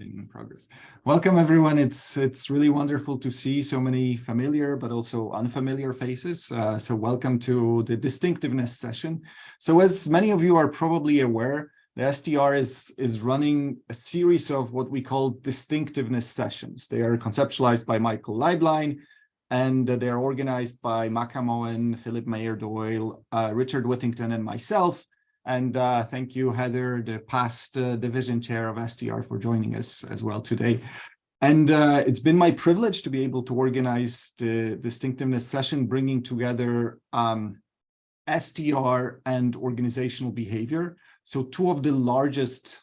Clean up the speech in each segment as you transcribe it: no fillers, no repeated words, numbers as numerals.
Recording in progress. Welcome, everyone. It's really wonderful to see so many familiar but also unfamiliar faces. So welcome to the distinctiveness session. So as many of you are probably aware, the STR is running a series of what we call distinctiveness sessions. They are conceptualized by Michael Leiblein, and they are organized by Macamoen, Philip Mayer-Doyle, Richard Whittington, and myself. And thank you, Heather, the past division chair of STR, for joining us as well today. And it's been my privilege to be able to organize the distinctiveness session, bringing together STR and organizational behavior. So two of the largest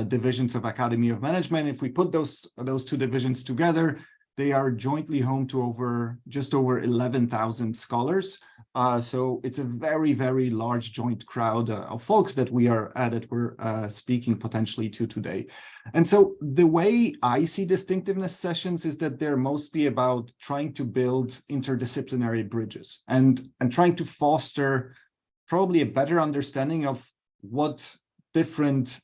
divisions of Academy of Management. If we put those two divisions together, they are jointly home to just over 11,000 scholars. So it's a very, very large joint crowd of folks that we're speaking potentially to today. And so the way I see distinctiveness sessions is that they're mostly about trying to build interdisciplinary bridges and trying to foster probably a better understanding of what different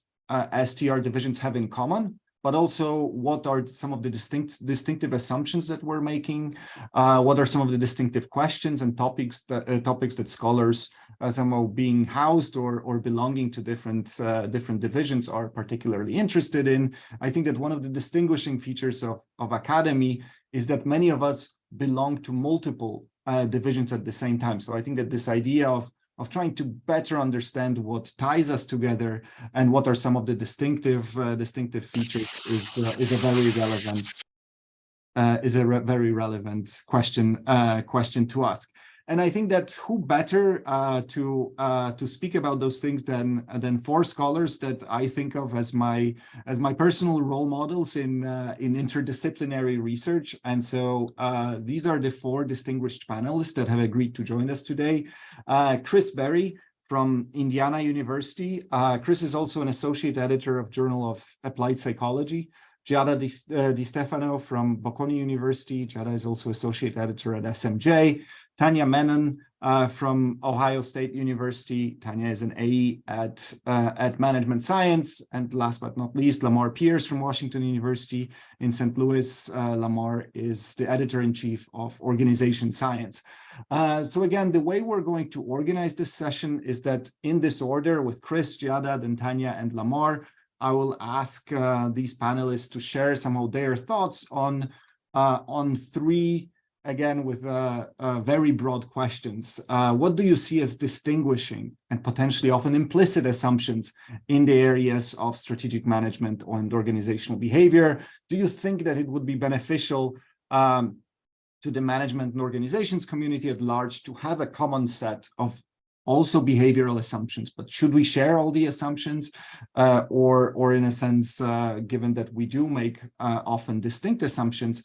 STR divisions have in common, but also what are some of the distinctive assumptions that we're making, what are some of the distinctive questions and topics that scholars, somehow being housed or belonging to different divisions, are particularly interested in. I think that one of the distinguishing features of Academy is that many of us belong to multiple divisions at the same time. So I think that this idea of trying to better understand what ties us together and what are some of the distinctive features is a very relevant question to ask. And I think that who better to speak about those things than four scholars that I think of as my personal role models in interdisciplinary research. And so these are the four distinguished panelists that have agreed to join us today. Chris Berry from Indiana University. Chris is also an associate editor of Journal of Applied Psychology. Giada Di Stefano from Bocconi University. Giada is also associate editor at SMJ. Tanya Menon from Ohio State University. Tanya is an AE at Management Science. And last but not least, Lamar Pierce from Washington University in St. Louis. Lamar is the editor-in-chief of Organization Science. So again, the way we're going to organize this session is that in this order, with Chris, Giada, then Tanya, and Lamar, I will ask these panelists to share some of their thoughts on three, again, with very broad questions. What do you see as distinguishing and potentially often implicit assumptions in the areas of strategic management and organizational behavior? Do you think that it would be beneficial to the management and organizations community at large to have a common set of also behavioral assumptions, but should we share all the assumptions or in a sense, given that we do make often distinct assumptions,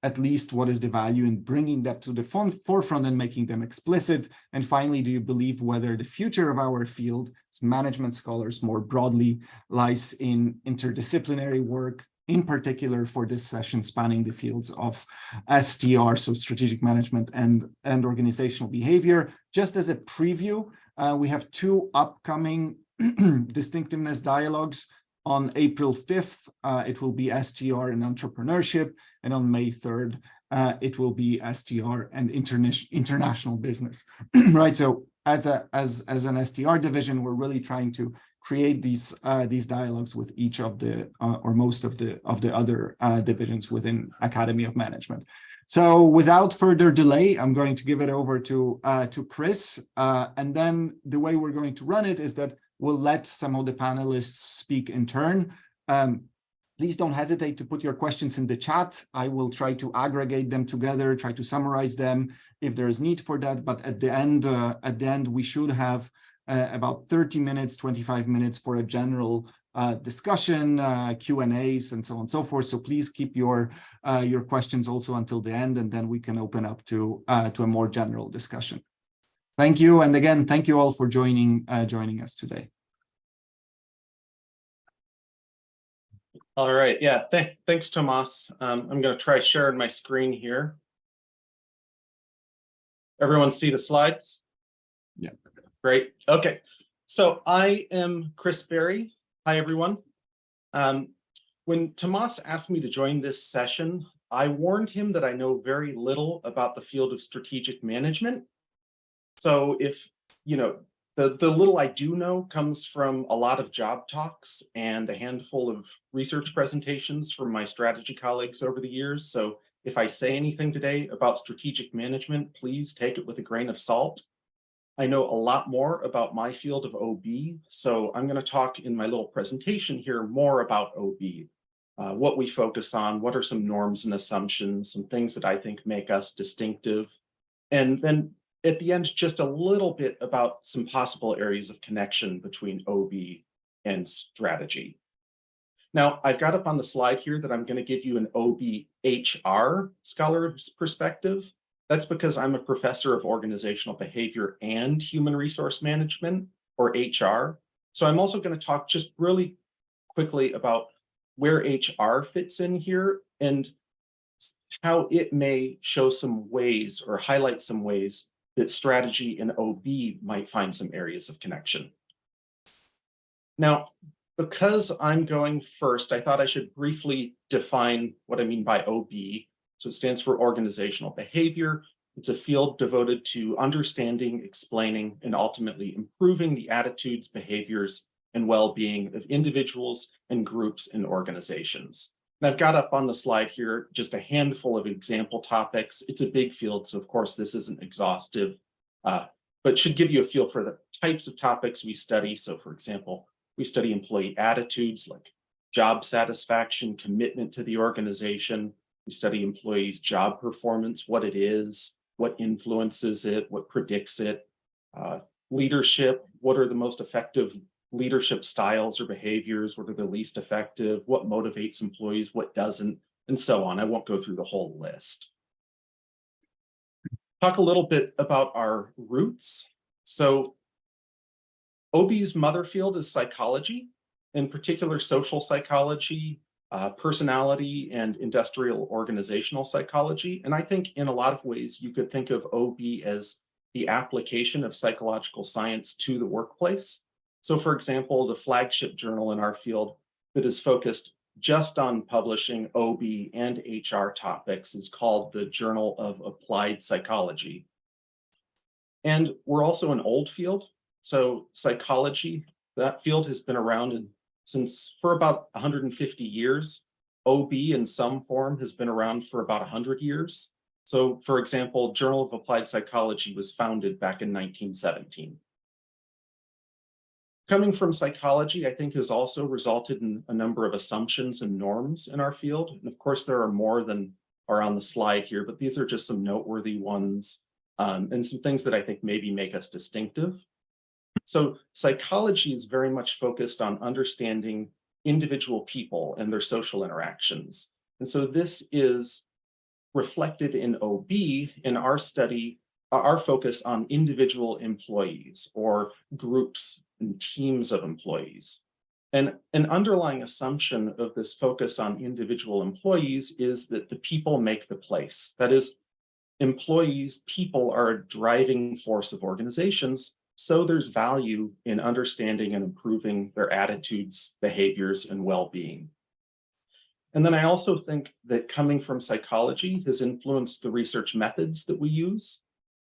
at least what is the value in bringing that to the forefront and making them explicit? And finally, do you believe whether the future of our field as management scholars more broadly lies in interdisciplinary work, in particular for this session spanning the fields of STR, so strategic management and organizational behavior? Just as a preview, we have two upcoming distinctiveness dialogues. On April 5th, it will be STR and entrepreneurship, and on May 3rd, it will be STR and international business. Right. So as an STR division, we're really trying to create these dialogues with each of the or most of the other divisions within Academy of Management. So without further delay, I'm going to give it over to Chris, and then the way we're going to run it is that we'll let some of the panelists speak in turn. Please don't hesitate to put your questions in the chat. I will try to aggregate them together, try to summarize them if there is need for that. But at the end, we should have about 30 minutes, 25 minutes for a general discussion, Q&As, and so on and so forth. So please keep your questions also until the end, and then we can open up to a more general discussion. Thank you, and again, thank you all for joining us today. All right, yeah, thanks, Tomasz. I'm going to try sharing my screen here. Everyone see the slides? Yeah. Great. Okay. So I am Chris Berry. Hi, everyone. When Tomasz asked me to join this session, I warned him that I know very little about the field of strategic management. So if, the little I do know comes from a lot of job talks and a handful of research presentations from my strategy colleagues over the years. So if I say anything today about strategic management, please take it with a grain of salt. I know a lot more about my field of OB, so I'm going to talk in my little presentation here more about OB, what we focus on, what are some norms and assumptions, some things that I think make us distinctive, and then at the end, just a little bit about some possible areas of connection between OB and strategy. Now, I've got up on the slide here that I'm going to give you an OB-HR scholar's perspective. That's because I'm a professor of organizational behavior and human resource management, or HR. So I'm also going to talk just really quickly about where HR fits in here and how it may show some ways or highlight some ways that strategy and OB might find some areas of connection. Now, because I'm going first, I thought I should briefly define what I mean by OB. So it stands for organizational behavior. It's a field devoted to understanding, explaining, and ultimately improving the attitudes, behaviors, and well-being of individuals and groups and organizations. And I've got up on the slide here just a handful of example topics. It's a big field, so of course this isn't exhaustive, but should give you a feel for the types of topics we study. So for example, we study employee attitudes like job satisfaction, commitment to the organization. We study employees' job performance, what it is, what influences it, what predicts it. Leadership, what are the most effective leadership styles or behaviors, what are the least effective, what motivates employees, what doesn't, and so on. I won't go through the whole list. Talk a little bit about our roots. So OB's mother field is psychology, in particular social psychology, personality, and industrial organizational psychology. And I think in a lot of ways, you could think of OB as the application of psychological science to the workplace. So for example, the flagship journal in our field that is focused just on publishing OB and HR topics is called the Journal of Applied Psychology. And we're also an old field. So psychology, that field has been around for about 150 years. OB in some form has been around for about 100 years. So for example, Journal of Applied Psychology was founded back in 1917. Coming from psychology, I think, has also resulted in a number of assumptions and norms in our field. And of course, there are more than are on the slide here, but these are just some noteworthy ones and some things that I think maybe make us distinctive. So psychology is very much focused on understanding individual people and their social interactions. And so this is reflected in OB in our study, our focus on individual employees or groups and teams of employees. And an underlying assumption of this focus on individual employees is that the people make the place. That is, employees, people are a driving force of organizations. So there's value in understanding and improving their attitudes, behaviors, and well-being. And then I also think that coming from psychology has influenced the research methods that we use.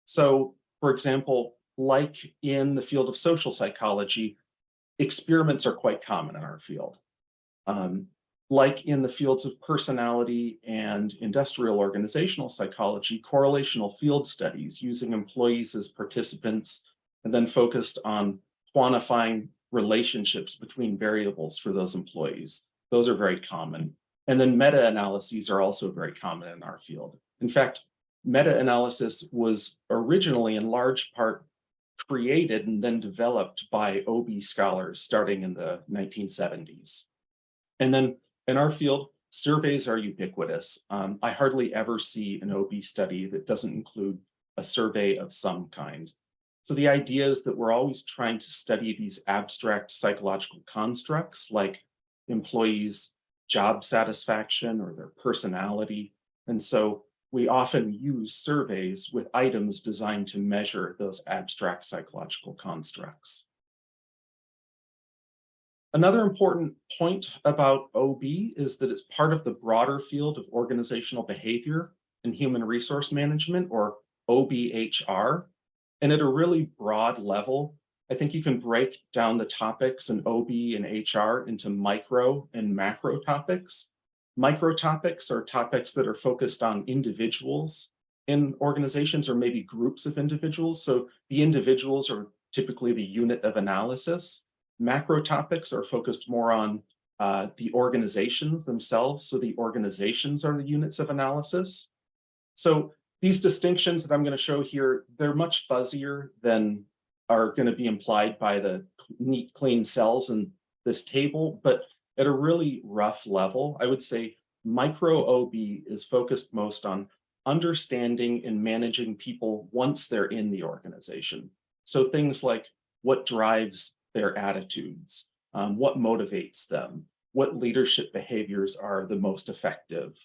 So, for example, like in the field of social psychology, experiments are quite common in our field. Like in the fields of personality and industrial organizational psychology, correlational field studies using employees as participants and then focused on quantifying relationships between variables for those employees. Those are very common. And then meta-analyses are also very common in our field. In fact, meta-analysis was originally in large part created and then developed by OB scholars starting in the 1970s. And then in our field, surveys are ubiquitous. I hardly ever see an OB study that doesn't include a survey of some kind. So the idea is that we're always trying to study these abstract psychological constructs like employees' job satisfaction or their personality. And so we often use surveys with items designed to measure those abstract psychological constructs. Another important point about OB is that it's part of the broader field of organizational behavior and human resource management, or OBHR. And at a really broad level, I think you can break down the topics in OB and HR into micro and macro topics. Micro topics are topics that are focused on individuals in organizations, or maybe groups of individuals. So the individuals are typically the unit of analysis. Macro topics are focused more on the organizations themselves. So the organizations are the units of analysis. So these distinctions that I'm going to show here, they're much fuzzier than are going to be implied by the neat, clean cells in this table. But at a really rough level, I would say micro OB is focused most on understanding and managing people once they're in the organization. So things like what drives their attitudes, what motivates them, what leadership behaviors are the most effective.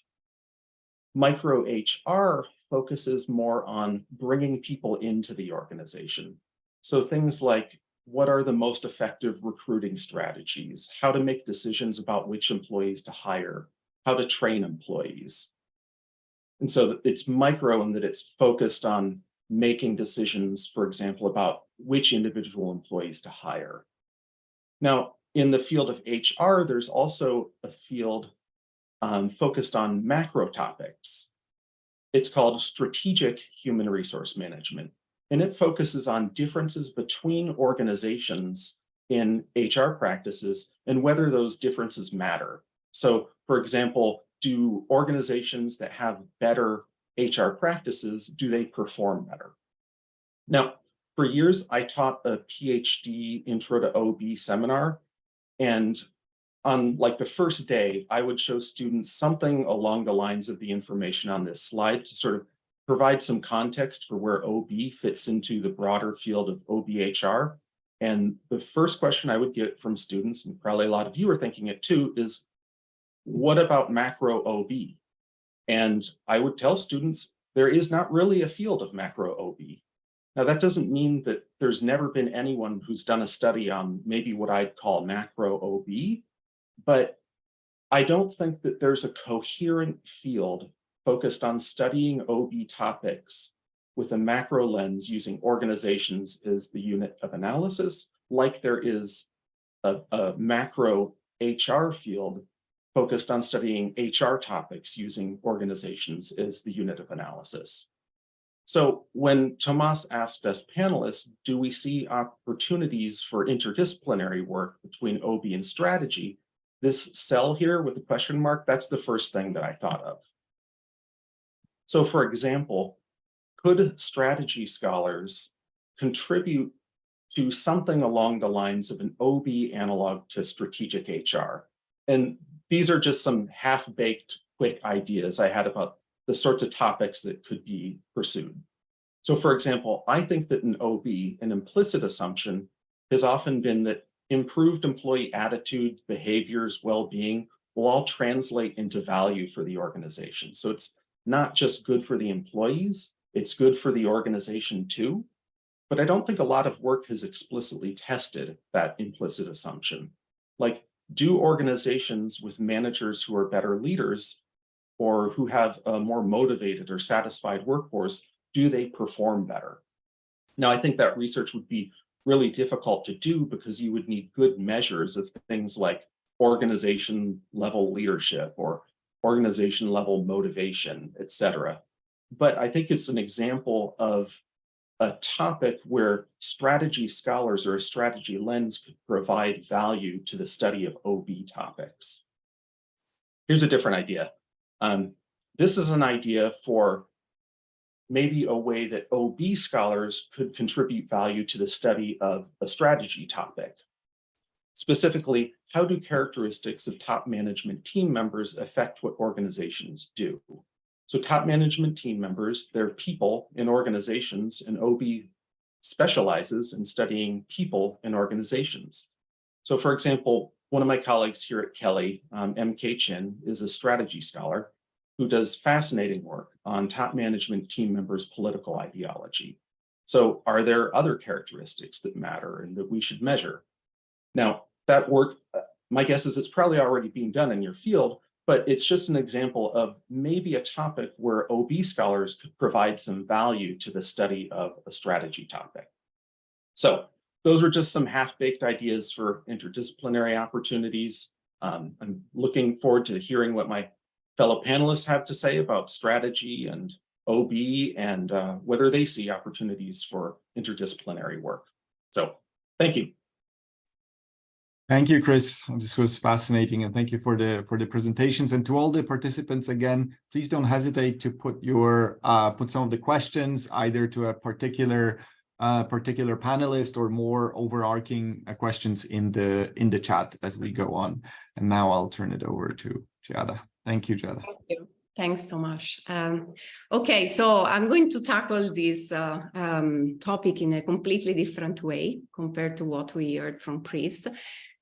Micro HR focuses more on bringing people into the organization. So things like what are the most effective recruiting strategies, how to make decisions about which employees to hire, how to train employees. And so it's micro in that it's focused on making decisions, for example, about which individual employees to hire. Now, in the field of HR, there's also a field focused on macro topics. It's called strategic human resource management, and it focuses on differences between organizations in HR practices and whether those differences matter. So, for example, do organizations that have better HR practices, do they perform better? Now, for years, I taught a PhD Intro to OB seminar, and on like the first day, I would show students something along the lines of the information on this slide to sort of provide some context for where OB fits into the broader field of OBHR. And the first question I would get from students, and probably a lot of you are thinking it too, is what about macro OB? And I would tell students there is not really a field of macro OB. Now, that doesn't mean that there's never been anyone who's done a study on maybe what I'd call macro OB, but I don't think that there's a coherent field focused on studying OB topics with a macro lens using organizations as the unit of analysis, like there is a macro HR field focused on studying HR topics using organizations as the unit of analysis. So when Tomasz asked us panelists, do we see opportunities for interdisciplinary work between OB and strategy? This cell here with the question mark, that's the first thing that I thought of. So for example, could strategy scholars contribute to something along the lines of an OB analog to strategic HR? And these are just some half-baked quick ideas I had about the sorts of topics that could be pursued. So for example, I think that in OB, an implicit assumption has often been that improved employee attitudes, behaviors, well-being will all translate into value for the organization. So it's not just good for the employees, it's good for the organization too. But I don't think a lot of work has explicitly tested that implicit assumption. Like, do organizations with managers who are better leaders or who have a more motivated or satisfied workforce, do they perform better? Now, I think that research would be really difficult to do because you would need good measures of things like organization level leadership or organization level motivation, et cetera. But I think it's an example of a topic where strategy scholars or a strategy lens could provide value to the study of OB topics. Here's a different idea. This is an idea for maybe a way that OB scholars could contribute value to the study of a strategy topic. Specifically, how do characteristics of top management team members affect what organizations do? So top management team members, they're people in organizations, and OB specializes in studying people in organizations. So for example, one of my colleagues here at Kelly, M.K. Chin, is a strategy scholar who does fascinating work on top management team members' political ideology. So are there other characteristics that matter and that we should measure? Now, that work, my guess is it's probably already being done in your field, but it's just an example of maybe a topic where OB scholars could provide some value to the study of a strategy topic. So those were just some half-baked ideas for interdisciplinary opportunities. I'm looking forward to hearing what my fellow panelists have to say about strategy and OB and whether they see opportunities for interdisciplinary work. So thank you. Thank you, Chris. This was fascinating, and thank you for the presentations. And to all the participants, again, please don't hesitate to put your put some of the questions either to a particular panelist or more overarching questions in the chat as we go on. And now I'll turn it over to Giada. Thank you, Giada. Thank you. Thanks, Tomasz. Okay, so I'm going to tackle this topic in a completely different way compared to what we heard from Chris,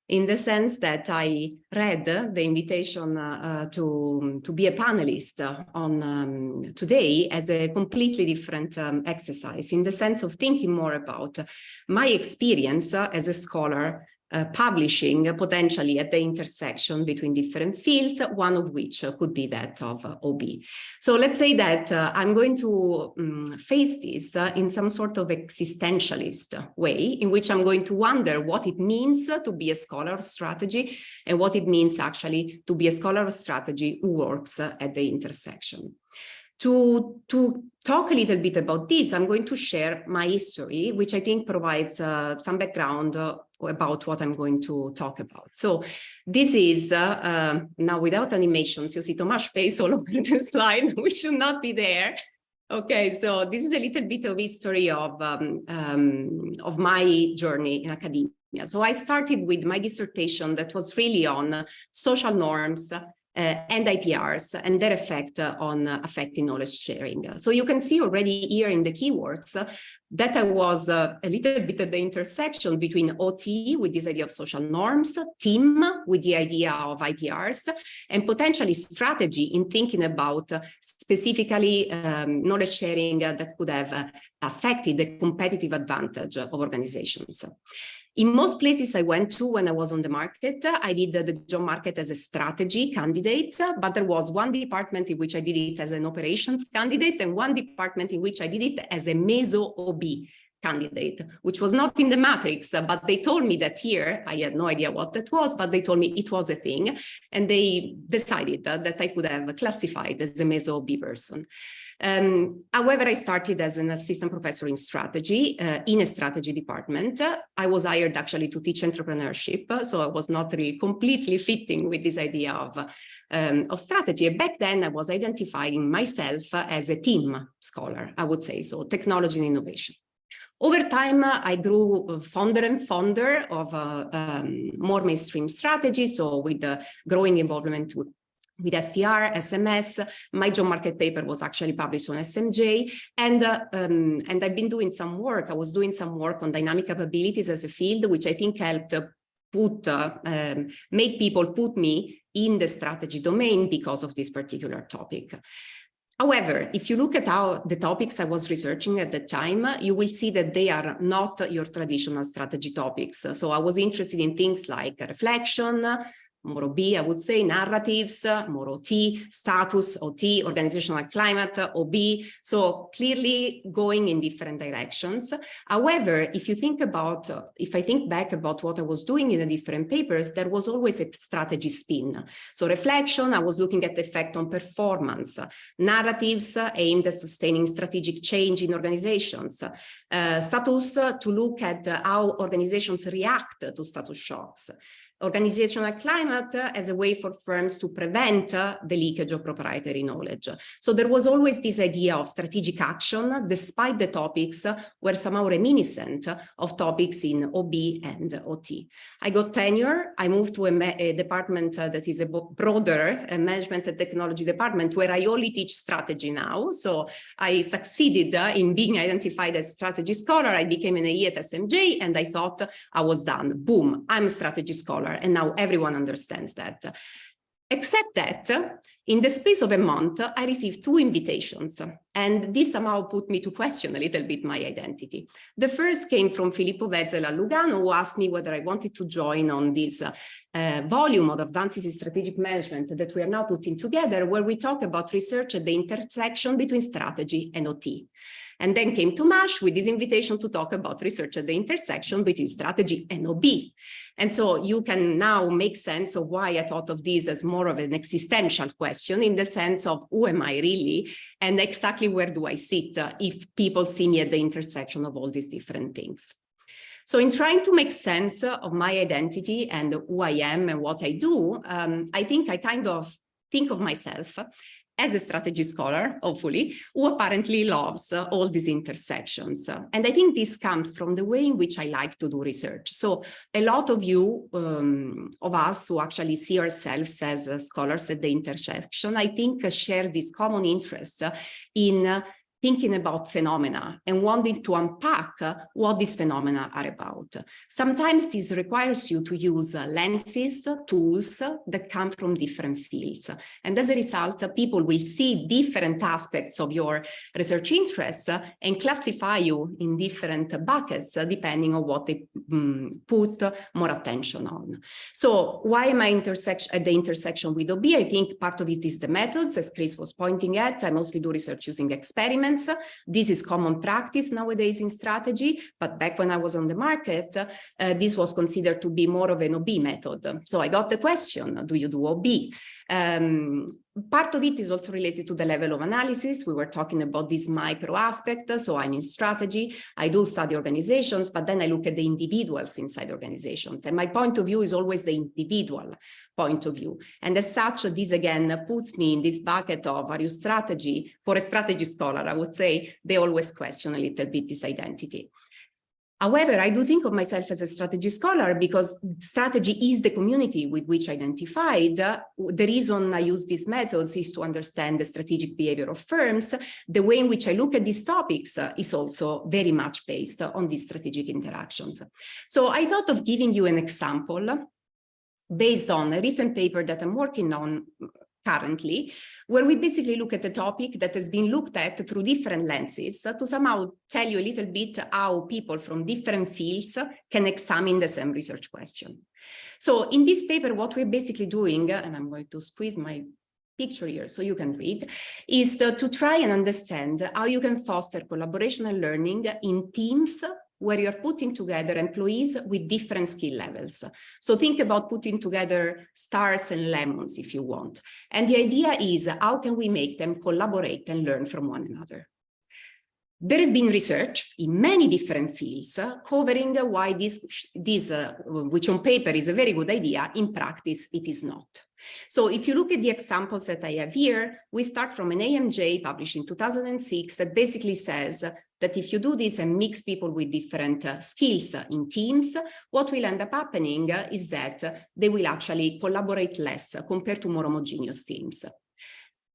in the sense that I read the invitation to be a panelist on today as a completely different exercise, in the sense of thinking more about my experience as a scholar publishing potentially at the intersection between different fields, one of which could be that of OB. So let's say that I'm going to face this in some sort of existentialist way, in which I'm going to wonder what it means to be a scholar of strategy and what it means actually to be a scholar of strategy who works at the intersection. To talk a little bit about this, I'm going to share my history, which I think provides some background about what I'm going to talk about. So this is, now without animations, you see Tomasz face all over the slide, which should not be there. Okay, so this is a little bit of history of my journey in academia. So I started with my dissertation that was really on social norms and IPRs and their effect on affecting knowledge sharing. So you can see already here in the keywords that I was a little bit at the intersection between OT with this idea of social norms, team with the idea of IPRs, and potentially strategy in thinking about specifically knowledge sharing that could have affected the competitive advantage of organizations. In most places I went to when I was on the market, I did the job market as a strategy candidate, but there was one department in which I did it as an operations candidate and one department in which I did it as a meso OB candidate, which was not in the matrix, but they told me that here, I had no idea what that was, but they told me it was a thing, and they decided that I could have classified as a meso OB person. However, I started as an assistant professor in strategy in a strategy department. I was hired actually to teach entrepreneurship, so I was not really completely fitting with this idea of strategy. Back then, I was identifying myself as a team scholar, I would say, so technology and innovation. Over time, I grew fonder and fonder of more mainstream strategy, so with the growing involvement with STR, SMS, my job market paper was actually published on SMJ, and I've been doing some work. I was doing some work on dynamic capabilities as a field, which I think helped make people put me in the strategy domain because of this particular topic. However, if you look at the topics I was researching at the time, you will see that they are not your traditional strategy topics. So I was interested in things like reflection, more OB, I would say, narratives, more OT, status, OT, organizational climate, OB. So clearly going in different directions. However, if I think back about what I was doing in the different papers, there was always a strategy spin. So reflection, I was looking at the effect on performance. Narratives aimed at sustaining strategic change in organizations. Status, to look at how organizations react to status shocks. Organizational climate as a way for firms to prevent the leakage of proprietary knowledge. So there was always this idea of strategic action, despite the topics were somehow reminiscent of topics in OB and OT. I got tenure. I moved to a department that is a broader management and technology department where I only teach strategy now. So I succeeded in being identified as strategy scholar. I became an AE at SMJ and I thought I was done. Boom, I'm a strategy scholar. And now everyone understands that. Except that in the space of a month, I received 2 invitations, and this somehow put me to question a little bit my identity. The first came from Filippo Vezzel at Lugano, who asked me whether I wanted to join on this volume of Advances in Strategic Management that we are now putting together, where we talk about research at the intersection between strategy and OT. And then came Tomasz with this invitation to talk about research at the intersection between strategy and OB. And so you can now make sense of why I thought of this as more of an existential question, in the sense of who am I really, and exactly where do I sit if people see me at the intersection of all these different things. So in trying to make sense of my identity and who I am and what I do, I think I kind of think of myself as a strategy scholar, hopefully, who apparently loves all these intersections. And I think this comes from the way in which I like to do research. So a lot of you, of us who actually see ourselves as scholars at the intersection, I think share this common interest in thinking about phenomena and wanting to unpack what these phenomena are about. Sometimes this requires you to use lenses, tools that come from different fields. And as a result, people will see different aspects of your research interests and classify you in different buckets depending on what they put more attention on. So why am I at the intersection with OB? I think part of it is the methods, as Chris was pointing at. I mostly do research using experiments. This is common practice nowadays in strategy, but back when I was on the market, this was considered to be more of an OB method. So I got the question, do you do OB? Part of it is also related to the level of analysis. We were talking about this micro aspect. So I'm in strategy, I do study organizations, but then I look at the individuals inside organizations. And my point of view is always the individual point of view. And as such, this again puts me in this bucket of, are you strategy? For a strategy scholar, I would say they always question a little bit this identity. However, I do think of myself as a strategy scholar because strategy is the community with which I identified. The reason I use these methods is to understand the strategic behavior of firms. The way in which I look at these topics is also very much based on these strategic interactions. So I thought of giving you an example based on a recent paper that I'm working on currently, where we basically look at a topic that has been looked at through different lenses to somehow tell you a little bit how people from different fields can examine the same research question. So in this paper, what we're basically doing, and I'm going to squeeze my picture here so you can read, is to try and understand how you can foster collaboration and learning in teams where you're putting together employees with different skill levels. So think about putting together stars and lemons if you want. And the idea is, how can we make them collaborate and learn from one another? There has been research in many different fields covering why this, which on paper is a very good idea, in practice it is not. So if you look at the examples that I have here, we start from an AMJ published in 2006 that basically says that if you do this and mix people with different skills in teams, what will end up happening is that they will actually collaborate less compared to more homogeneous teams.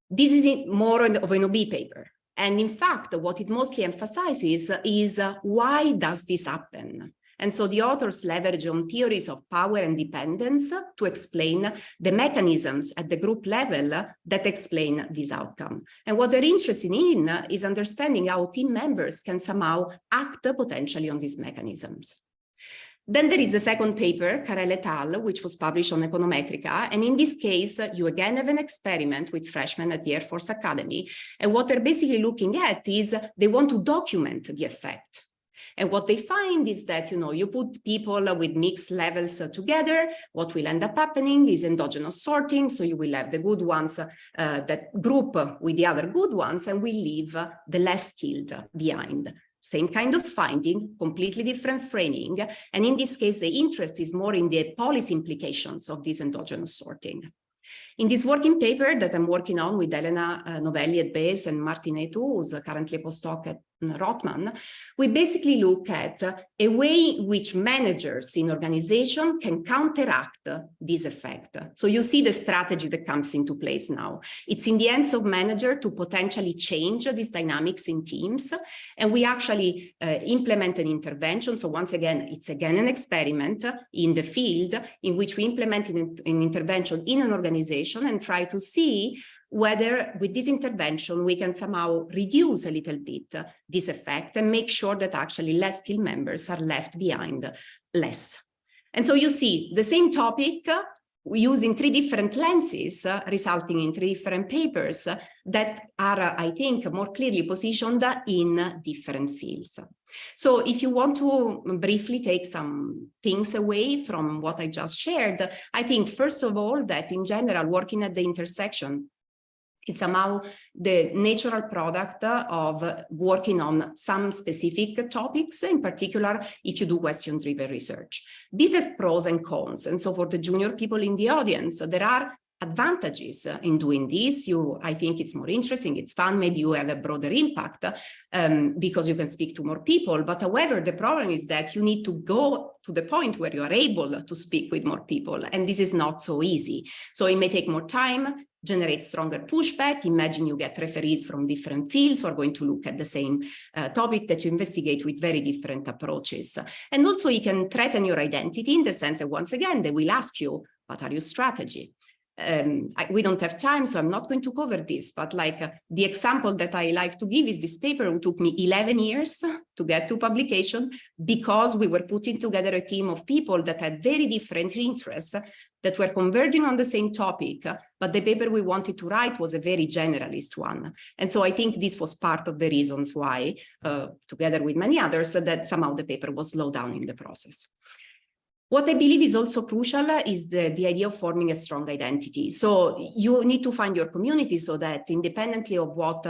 This is more of an OB paper. And in fact, what it mostly emphasizes is why does this happen? And so the authors leverage on theories of power and dependence to explain the mechanisms at the group level that explain this outcome. And what they're interested in is understanding how team members can somehow act potentially on these mechanisms. Then there is the second paper, Carell et al., which was published on Econometrica. And in this case, you again have an experiment with freshmen at the Air Force Academy. And what they're basically looking at is they want to document the effect. And what they find is that, you put people with mixed levels together, what will end up happening is endogenous sorting. So you will have the good ones that group with the other good ones, and will leave the less skilled behind. Same kind of finding, completely different framing. And in this case, the interest is more in the policy implications of this endogenous sorting. In this working paper that I'm working on with Elena Novelli at BASE and Martin Etu, who's currently a postdoc at Rothman, we basically look at a way in which managers in organization can counteract this effect. So you see the strategy that comes into place now. It's in the hands of manager to potentially change these dynamics in teams. And we actually implement an intervention. So once again, it's again an experiment in the field in which we implement an intervention in an organization and try to see whether with this intervention we can somehow reduce a little bit this effect and make sure that actually less skilled members are left behind less. And so you see the same topic using 3 different lenses, resulting in 3 different papers that are, I think, more clearly positioned in different fields. So if you want to briefly take some things away from what I just shared, I think, first of all, that in general, working at the intersection, it's somehow the natural product of working on some specific topics, in particular, if you do question-driven research. This has pros and cons. And so for the junior people in the audience, there are advantages in doing this. I think it's more interesting, it's fun, maybe you have a broader impact because you can speak to more people. But however, the problem is that you need to go to the point where you are able to speak with more people. And this is not so easy. So it may take more time, generate stronger pushback. Imagine you get referees from different fields who are going to look at the same topic that you investigate with very different approaches. And also you can threaten your identity in the sense that, once again, they will ask you, what are your strategy? We don't have time, so I'm not going to cover this, but the example that I like to give is this paper who took me 11 years to get to publication because we were putting together a team of people that had very different interests that were converging on the same topic, but the paper we wanted to write was a very generalist one. And so I think this was part of the reasons why, together with many others, that somehow the paper was slowed down in the process. What I believe is also crucial is the idea of forming a strong identity. So you need to find your community so that independently of what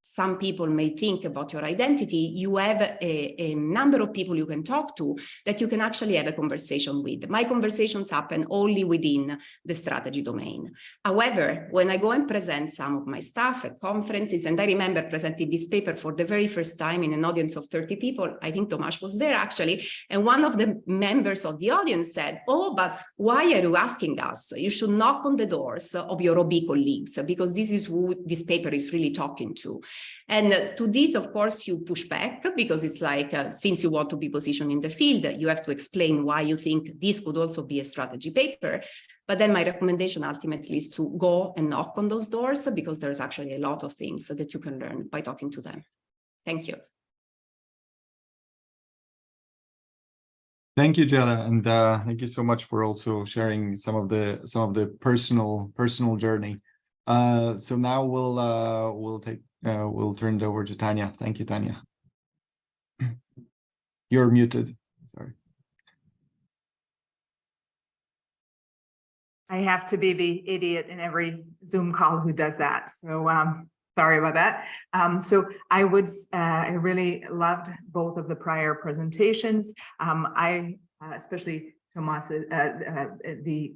some people may think about your identity, you have a number of people you can talk to that you can actually have a conversation with. My conversations happen only within the strategy domain. However, when I go and present some of my stuff at conferences, and I remember presenting this paper for the very first time in an audience of 30 people, I think Tomasz was there actually, and one of the members of the audience said, "Oh, but why are you asking us? You should knock on the doors of your OB colleagues, because this is who this paper is really talking to." And to this, of course, you push back because it's like, since you want to be positioned in the field, you have to explain why you think this could also be a strategy paper. But then my recommendation ultimately is to go and knock on those doors, because there's actually a lot of things that you can learn by talking to them. Thank you. Thank you, Giada, and thank you so much for also sharing some of the personal journey. So now we'll turn it over to Tanya. Thank you, Tanya. You're muted. Sorry. I have to be the idiot in every Zoom call who does that. So sorry about that. So I really loved both of the prior presentations. I especially Tomasz,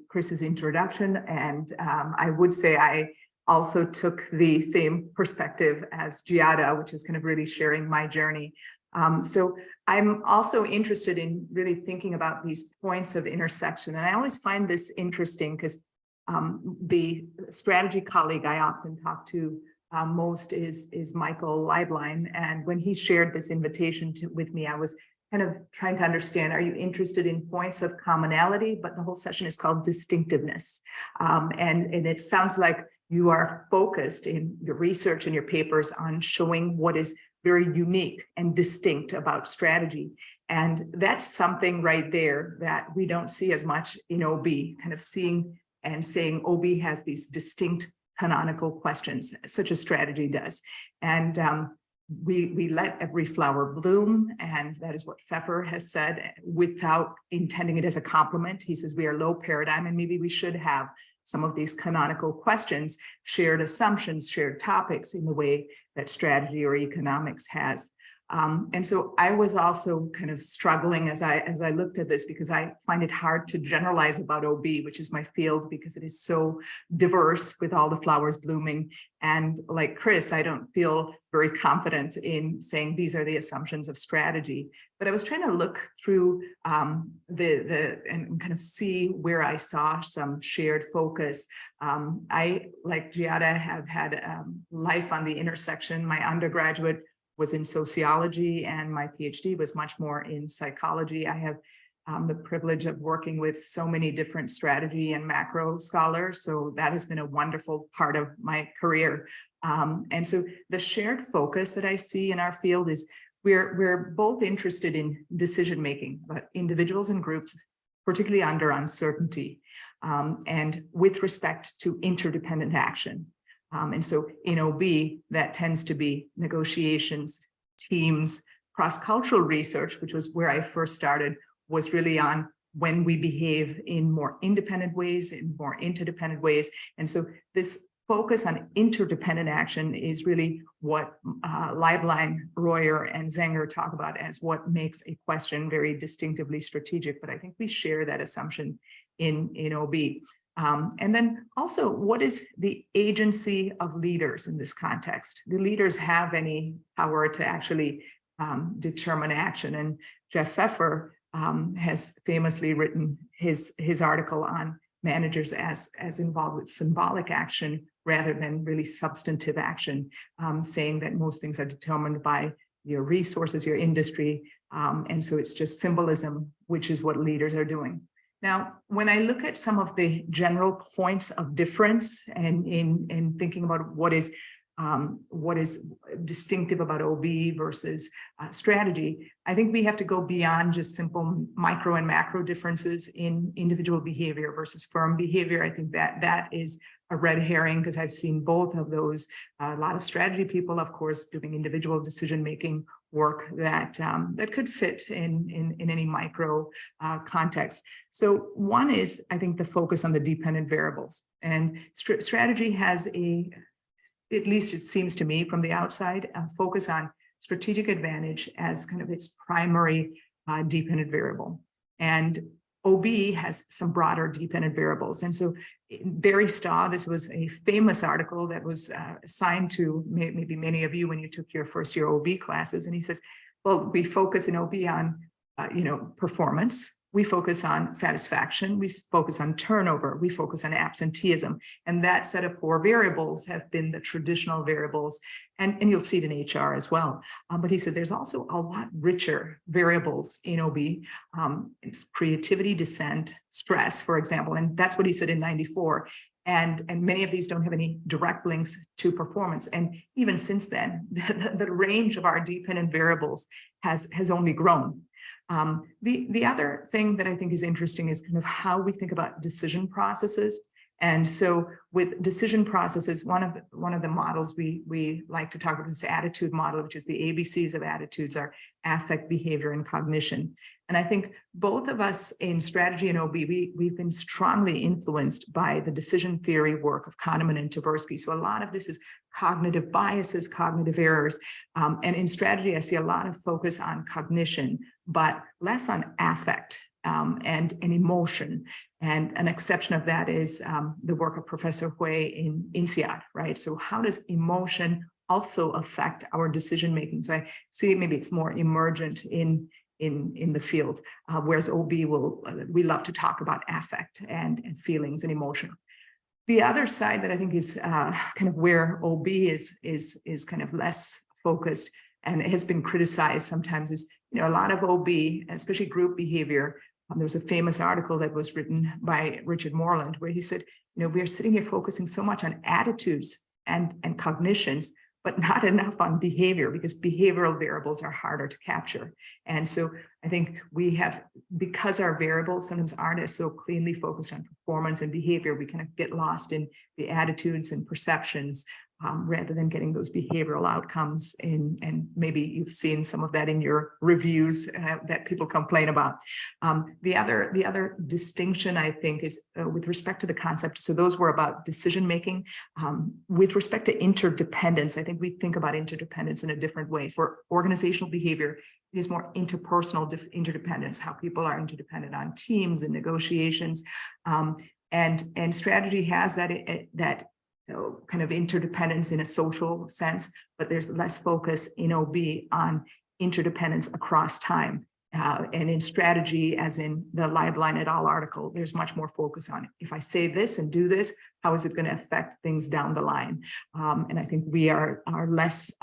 Chris's introduction, and I would say I also took the same perspective as Giada, which is kind of really sharing my journey. So I'm also interested in really thinking about these points of intersection. And I always find this interesting because the strategy colleague I often talk to most is Michael Leiblein. And when he shared this invitation with me, I was kind of trying to understand, are you interested in points of commonality? But the whole session is called distinctiveness. And it sounds like you are focused in your research and your papers on showing what is very unique and distinct about strategy. And that's something right there that we don't see as much in OB, kind of seeing and saying OB has these distinct canonical questions, such as strategy does. And we let every flower bloom, and that is what Pfeffer has said, without intending it as a compliment. He says we are low paradigm, and maybe we should have some of these canonical questions, shared assumptions, shared topics in the way that strategy or economics has. And so I was also kind of struggling as I looked at this, because I find it hard to generalize about OB, which is my field, because it is so diverse with all the flowers blooming. And like Chris, I don't feel very confident in saying these are the assumptions of strategy. But I was trying to look through and kind of see where I saw some shared focus. I, like Giada, have had life on the intersection. My undergraduate was in sociology and my PhD was much more in psychology. I have the privilege of working with so many different strategy and macro scholars. So that has been a wonderful part of my career. And so the shared focus that I see in our field is we're both interested in decision-making, but individuals and groups, particularly under uncertainty, and with respect to interdependent action. And so in OB, that tends to be negotiations, teams, cross-cultural research, which was where I first started, was really on when we behave in more independent ways, in more interdependent ways. And so this focus on interdependent action is really what Leiblein, Royer, and Zenger talk about as what makes a question very distinctively strategic. But I think we share that assumption in OB. And then also, what is the agency of leaders in this context? Do leaders have any power to actually determine action? And Jeff Pfeffer has famously written his article on managers as involved with symbolic action rather than really substantive action, saying that most things are determined by your resources, your industry, and so it's just symbolism, which is what leaders are doing. Now, when I look at some of the general points of difference and in thinking about what is distinctive about OB versus strategy, I think we have to go beyond just simple micro and macro differences in individual behavior versus firm behavior. I think that is a red herring, because I've seen both of those. A lot of strategy people, of course, doing individual decision-making work that could fit in any micro context. So one is, I think, the focus on the dependent variables. And strategy has at least it seems to me from the outside, focus on strategic advantage as kind of its primary dependent variable. And OB has some broader dependent variables. And so Barry Staw, this was a famous article that was assigned to maybe many of you when you took your first year OB classes. And he says, well, we focus in OB on, performance. We focus on satisfaction, we focus on turnover, we focus on absenteeism. And that set of 4 variables have been the traditional variables. And you'll see it in HR as well. But he said there's also a lot richer variables in OB. It's creativity, dissent, stress, for example. And that's what he said in 94. And many of these don't have any direct links to performance. And even since then, the range of our dependent variables has only grown. The other thing that I think is interesting is kind of how we think about decision processes. And so with decision processes, one of the models we like to talk about is this attitude model, which is the ABCs of attitudes are affect, behavior, and cognition. And I think both of us in strategy and OB, we've been strongly influenced by the decision theory work of Kahneman and Tversky. So a lot of this is cognitive biases, cognitive errors. And in strategy, I see a lot of focus on cognition, but less on affect and emotion. And an exception of that is the work of Professor Hui in INSEAD, right? So how does emotion also affect our decision-making? So I see maybe it's more emergent in the field, whereas OB we love to talk about affect and feelings and emotion. The other side that I think is kind of where OB is kind of less focused and it has been criticized sometimes is, a lot of OB, especially group behavior. There was a famous article that was written by Richard Moreland where he said, we are sitting here focusing so much on attitudes and cognitions, but not enough on behavior, because behavioral variables are harder to capture. And so I think we have, because our variables sometimes aren't as so cleanly focused on performance and behavior, we kind of get lost in the attitudes and perceptions rather than getting those behavioral outcomes and maybe you've seen some of that in your reviews that people complain about. The other distinction, I think, is with respect to the concept. So those were about decision-making. With respect to interdependence, I think we think about interdependence in a different way. For organizational behavior, it is more interpersonal interdependence, how people are interdependent on teams and negotiations. And strategy has that kind of interdependence in a social sense, but there's less focus in OB on interdependence across time. And in strategy, as in the Libeline et al. Article, there's much more focus on, if I say this and do this, how is it going to affect things down the line? And I think we are less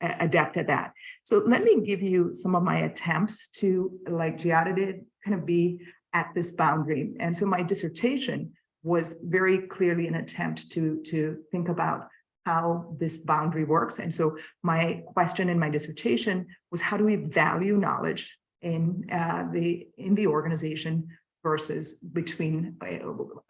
adept at that. So let me give you some of my attempts to, like Giada did, kind of be at this boundary. And so my dissertation was very clearly an attempt to think about how this boundary works. And so my question in my dissertation was, how do we value knowledge in the organization versus between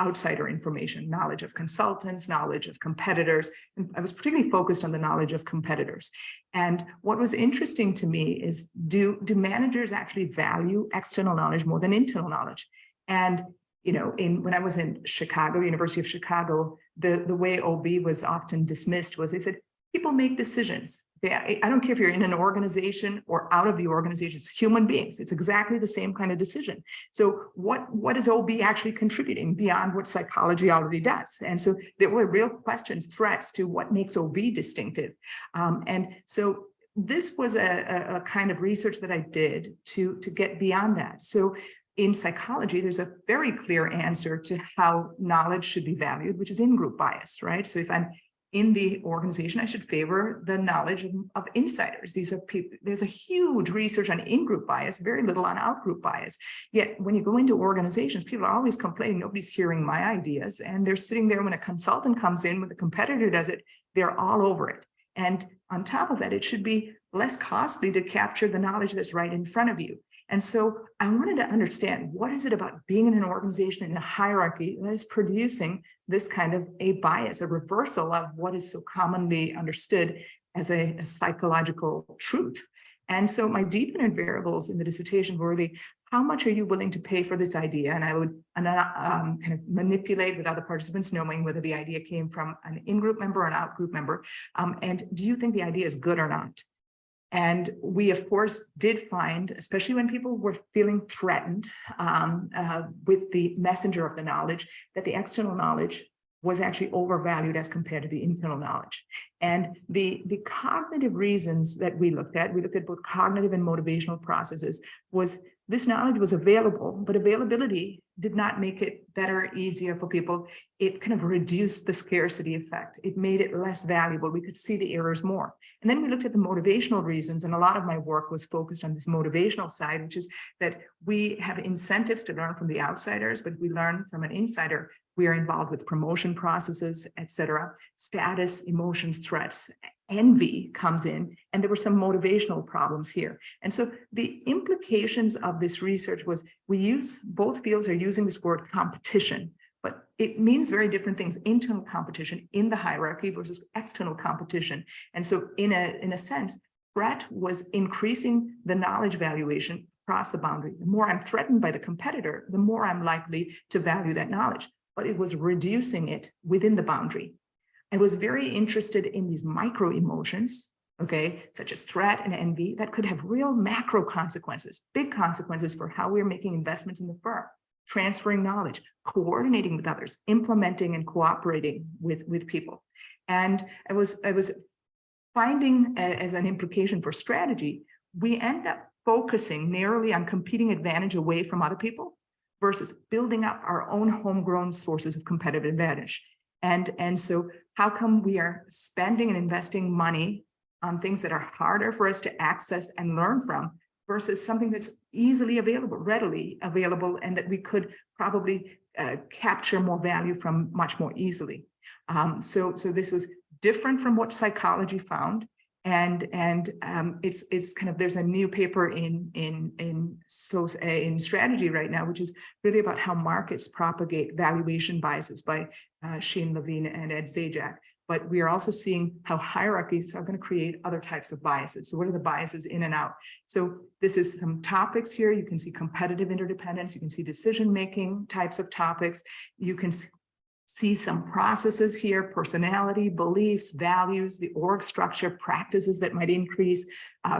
outsider information, knowledge of consultants, knowledge of competitors. And I was particularly focused on the knowledge of competitors. And what was interesting to me is, do managers actually value external knowledge more than internal knowledge? And when I was in Chicago, University of Chicago, the way OB was often dismissed was, they said, people make decisions. I don't care if you're in an organization or out of the organization, it's human beings. It's exactly the same kind of decision. So what is OB actually contributing beyond what psychology already does? And so there were real questions, threats to what makes OB distinctive. And so this was a kind of research that I did to get beyond that. So in psychology, there's a very clear answer to how knowledge should be valued, which is in-group bias, right? So if I'm in the organization, I should favor the knowledge of insiders. These are people, there's a huge research on in-group bias, very little on out-group bias. Yet when you go into organizations, people are always complaining, nobody's hearing my ideas. And they're sitting there when a consultant comes in, when the competitor does it, they're all over it. And on top of that, it should be less costly to capture the knowledge that's right in front of you. And so I wanted to understand, what is it about being in an organization in a hierarchy that is producing this kind of a bias, a reversal of what is so commonly understood as a psychological truth? And so my deep-ended variables in the dissertation were really, how much are you willing to pay for this idea? And I would kind of manipulate with other participants, knowing whether the idea came from an in-group member or an out-group member. And do you think the idea is good or not? And we, of course, did find, especially when people were feeling threatened with the messenger of the knowledge, that the external knowledge was actually overvalued as compared to the internal knowledge. And the cognitive reasons that we looked at both cognitive and motivational processes, was this knowledge was available, but availability did not make it better, easier for people. It kind of reduced the scarcity effect. It made it less valuable. We could see the errors more. And then we looked at the motivational reasons, and a lot of my work was focused on this motivational side, which is that we have incentives to learn from the outsiders, but we learn from an insider. We are involved with promotion processes, et cetera, status, emotions, threats. Envy comes in, and there were some motivational problems here. And so the implications of this research was, both fields are using this word competition, but it means very different things. Internal competition in the hierarchy versus external competition. And so in a sense, threat was increasing the knowledge valuation across the boundary. The more I'm threatened by the competitor, the more I'm likely to value that knowledge, but it was reducing it within the boundary. I was very interested in these micro emotions, okay, such as threat and envy, that could have real macro consequences, big consequences for how we're making investments in the firm, transferring knowledge, coordinating with others, implementing and cooperating with people. And I was finding, as an implication for strategy, we end up focusing narrowly on competing advantage away from other people versus building up our own homegrown sources of competitive advantage. And so how come we are spending and investing money on things that are harder for us to access and learn from versus something that's easily available, readily available, and that we could probably capture more value from much more easily. So this was different from what psychology found. And it's kind of, there's a new paper in strategy right now, which is really about how markets propagate valuation biases by Sheen Levine and Ed Zajac. but we are also seeing how hierarchies are going to create other types of biases. So what are the biases in and out? So this is some topics here. You can see competitive interdependence. You can see decision-making types of topics. You can see some processes here, personality, beliefs, values, the org structure, practices that might increase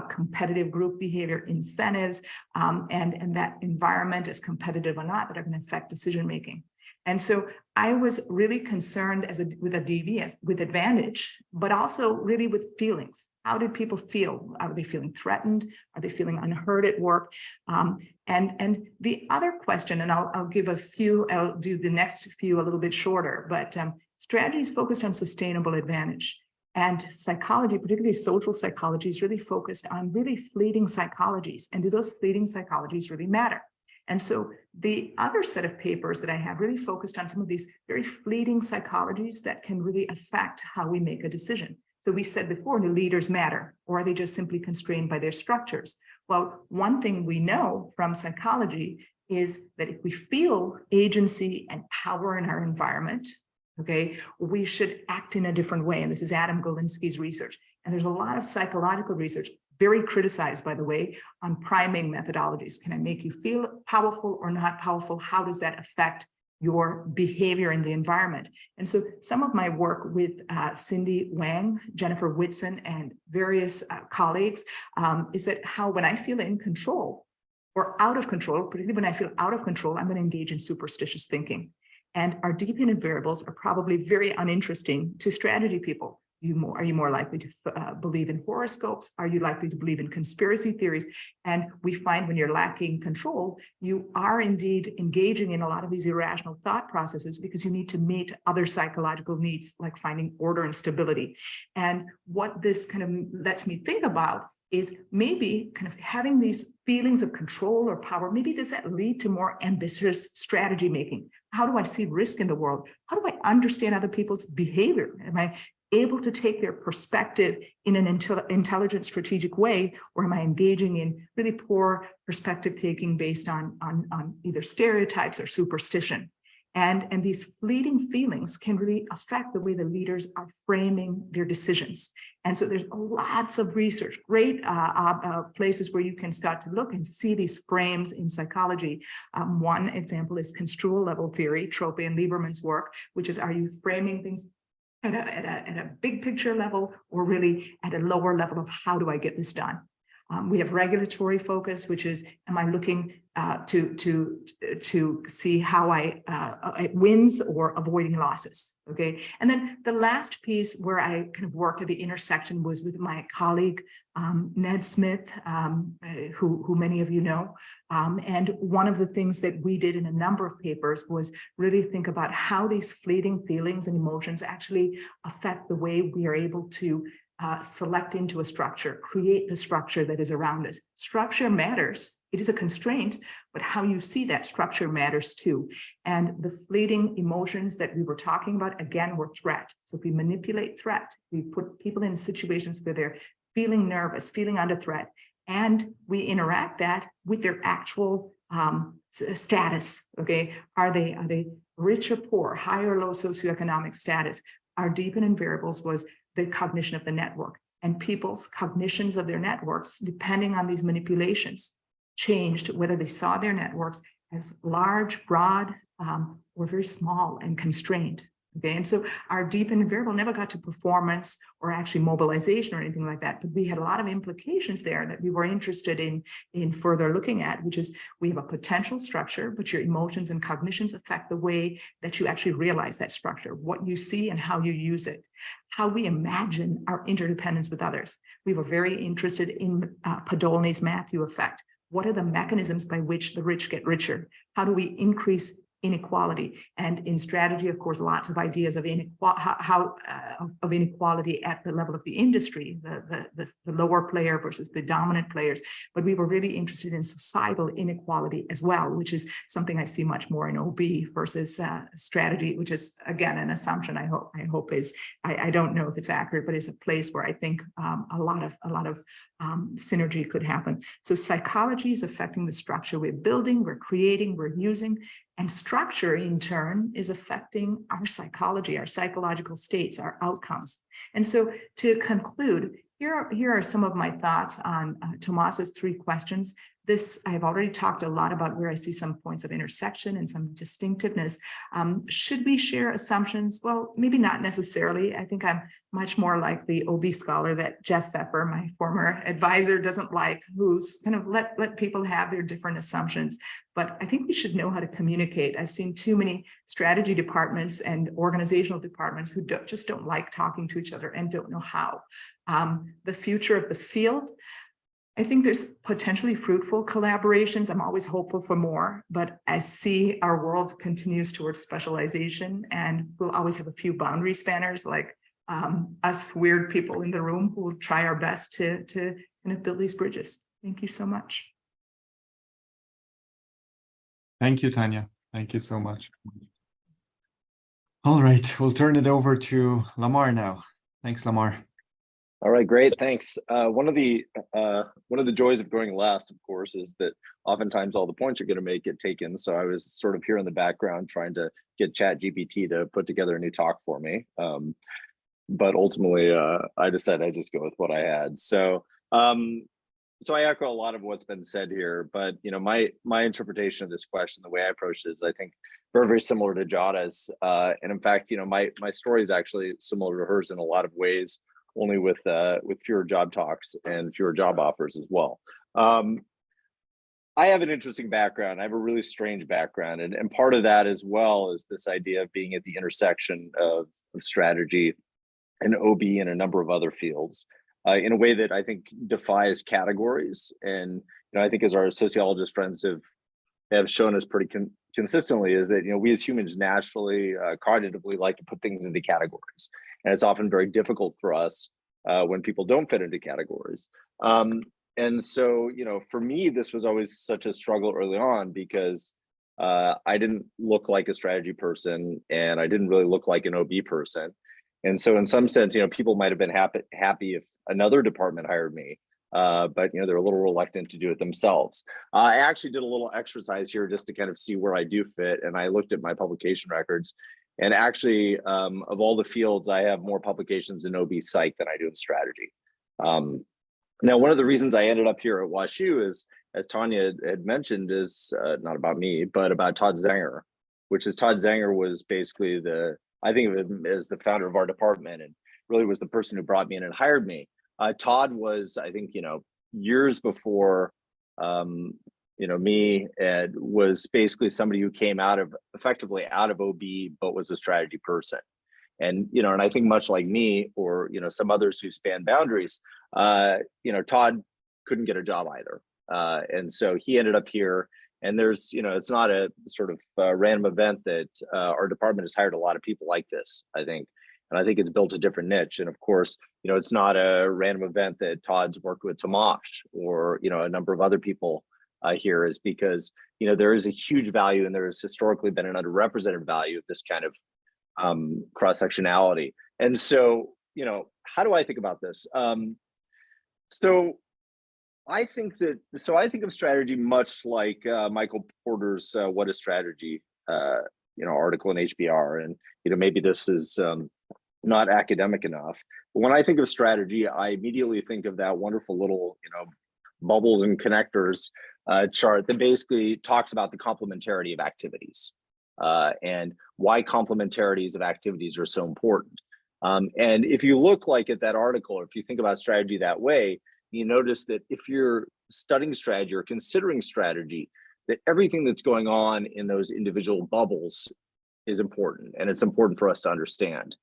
competitive group behavior, incentives, and that environment is competitive or not that are going to affect decision-making. And so I was really concerned with a DV with advantage, but also really with feelings. How did people feel? Are they feeling threatened? Are they feeling unheard at work? And the other question, and I'll give a few, I'll do the next few a little bit shorter, but strategy is focused on sustainable advantage. And psychology, particularly social psychology, is really focused on really fleeting psychologies. And do those fleeting psychologies really matter? And so the other set of papers that I have really focused on some of these very fleeting psychologies that can really affect how we make a decision. So we said before, do leaders matter, or are they just simply constrained by their structures? Well, one thing we know from psychology is that if we feel agency and power in our environment, okay, we should act in a different way. And this is Adam Galinsky's research. And there's a lot of psychological research, very criticized, by the way, on priming methodologies. Can I make you feel powerful or not powerful? How does that affect your behavior in the environment? And so some of my work with Cindy Wang, Jennifer Whitson, and various colleagues is that how when I feel in control or out of control, particularly when I feel out of control, I'm going to engage in superstitious thinking. And our dependent variables are probably very uninteresting to strategy people. Are you more likely to believe in horoscopes? Are you likely to believe in conspiracy theories? And we find when you're lacking control, you are indeed engaging in a lot of these irrational thought processes because you need to meet other psychological needs, like finding order and stability. And what this kind of lets me think about is maybe kind of having these feelings of control or power, maybe does that lead to more ambitious strategy making? How do I see risk in the world? How do I understand other people's behavior? Am I able to take their perspective in an intelligent, strategic way, or am I engaging in really poor perspective taking based on either stereotypes or superstition? And these fleeting feelings can really affect the way the leaders are framing their decisions. And so there's lots of research, great places where you can start to look and see these frames in psychology. One example is construal level theory, Trope and Lieberman's work, which is, are you framing things at a big picture level, or really at a lower level of how do I get this done? We have regulatory focus, which is, am I looking to see how it wins or avoiding losses? Okay, and then the last piece where I kind of worked at the intersection was with my colleague Ned Smith, who many of you know. And one of the things that we did in a number of papers was really think about how these fleeting feelings and emotions actually affect the way we are able to select into a structure, create the structure that is around us. Structure matters. It is a constraint, but how you see that structure matters too. And the fleeting emotions that we were talking about, again, were threat. So if we manipulate threat, we put people in situations where they're feeling nervous, feeling under threat, and we interact that with their actual status, okay? Are they rich or poor, high or low socioeconomic status? Our dependent variables was the cognition of the network, and people's cognitions of their networks, depending on these manipulations, changed whether they saw their networks as large, broad, or very small and constrained. Okay, and so our dependent variable never got to performance or actually mobilization or anything like that, but we had a lot of implications there that we were interested in further looking at, which is we have a potential structure, but your emotions and cognitions affect the way that you actually realize that structure, what you see and how you use it, how we imagine our interdependence with others. We were very interested in Podolny's Matthew effect. What are the mechanisms by which the rich get richer? How do we increase inequality? And in strategy, of course, lots of ideas of inequality at the level of the industry, the lower player versus the dominant players. But we were really interested in societal inequality as well, which is something I see much more in OB versus strategy, which is, again, an assumption I hope is, I don't know if it's accurate, but it's a place where I think a lot of synergy could happen. So psychology is affecting the structure we're building, we're creating, we're using. And structure, in turn, is affecting our psychology, our psychological states, our outcomes. And so to conclude, here are some of my thoughts on Tomas's 3 questions. This, I've already talked a lot about where I see some points of intersection and some distinctiveness. Should we share assumptions? Well, maybe not necessarily. I think I'm much more like the OB scholar that Jeff Pfeffer, my former advisor, doesn't like, who's kind of let people have their different assumptions. But I think we should know how to communicate. I've seen too many strategy departments and organizational departments who just don't like talking to each other and don't know how. The future of the field, I think there's potentially fruitful collaborations. I'm always hopeful for more, but I see our world continues towards specialization, and we'll always have a few boundary spanners like us weird people in the room who will try our best to kind of build these bridges. Thank you so much. Thank you, Tanya. Thank you so much. All right, we'll turn it over to Lamar now. Thanks, Lamar. All right, great, thanks. One of the joys of going last, of course, is that oftentimes all the points you're going to make get taken. So I was sort of here in the background trying to get ChatGPT to put together a new talk for me. But ultimately, I decided I'd just go with what I had. So I echo a lot of what's been said here. But my interpretation of this question, the way I approached it, is I think very, very similar to Giada's. And in fact, my story is actually similar to hers in a lot of ways, only with fewer job talks and fewer job offers as well. I have an interesting background. I have a really strange background. And part of that as well is this idea of being at the intersection of strategy and OB and a number of other fields in a way that I think defies categories. And I think as our sociologist friends have shown us pretty consistently is that we as humans naturally, cognitively like to put things into categories. And it's often very difficult for us when people don't fit into categories. And so, for me, this was always such a struggle early on because I didn't look like a strategy person and I didn't really look like an OB person. And so in some sense, people might have been happy if another department hired me, but they're a little reluctant to do it themselves. I actually did a little exercise here just to kind of see where I do fit. And I looked at my publication records. And actually, of all the fields, I have more publications in OB Psych than I do in strategy. Now, one of the reasons I ended up here at WashU is, as Tanya had mentioned, is not about me, but about Todd Zenger, which is Todd Zenger was basically I think of him as the founder of our department and really was the person who brought me in and hired me. Todd was, I think, years before me, and was basically somebody who came effectively out of OB, but was a strategy person. And, and I think much like me or, some others who span boundaries, Todd couldn't get a job either. And so he ended up here, and there's, it's not a sort of random event that our department has hired a lot of people like this, I think. And I think it's built a different niche. And of course, it's not a random event that Todd's worked with Tomasz or, a number of other people here, is because, there is a huge value and there has historically been an underrepresented value of this kind of cross-sectionality. And so, how do I think about this? I think of strategy much like Michael Porter's "What is Strategy" article in HBR, and maybe this is not academic enough. But when I think of strategy, I immediately think of that wonderful little bubbles and connectors chart that basically talks about the complementarity of activities and why complementarities of activities are so important. And if you look at that article, or if you think about strategy that way, you notice that if you're studying strategy or considering strategy, that everything that's going on in those individual bubbles is important, and it's important for us to understand.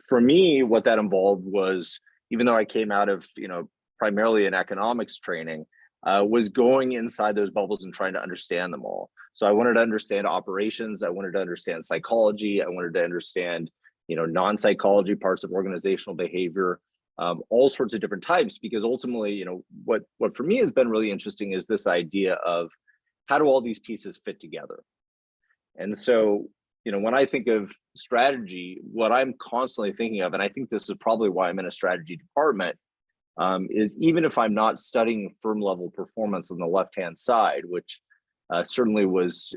For me, what that involved was, even though I came out of primarily an economics training, was going inside those bubbles and trying to understand them all. So I wanted to understand operations, I wanted to understand psychology, I wanted to understand non-psychology parts of organizational behavior, all sorts of different types, because ultimately, what for me has been really interesting is this idea of how do all these pieces fit together. And so, when I think of strategy, what I'm constantly thinking of, and I think this is probably why I'm in a strategy department, is even if I'm not studying firm level performance on the left-hand side, which certainly was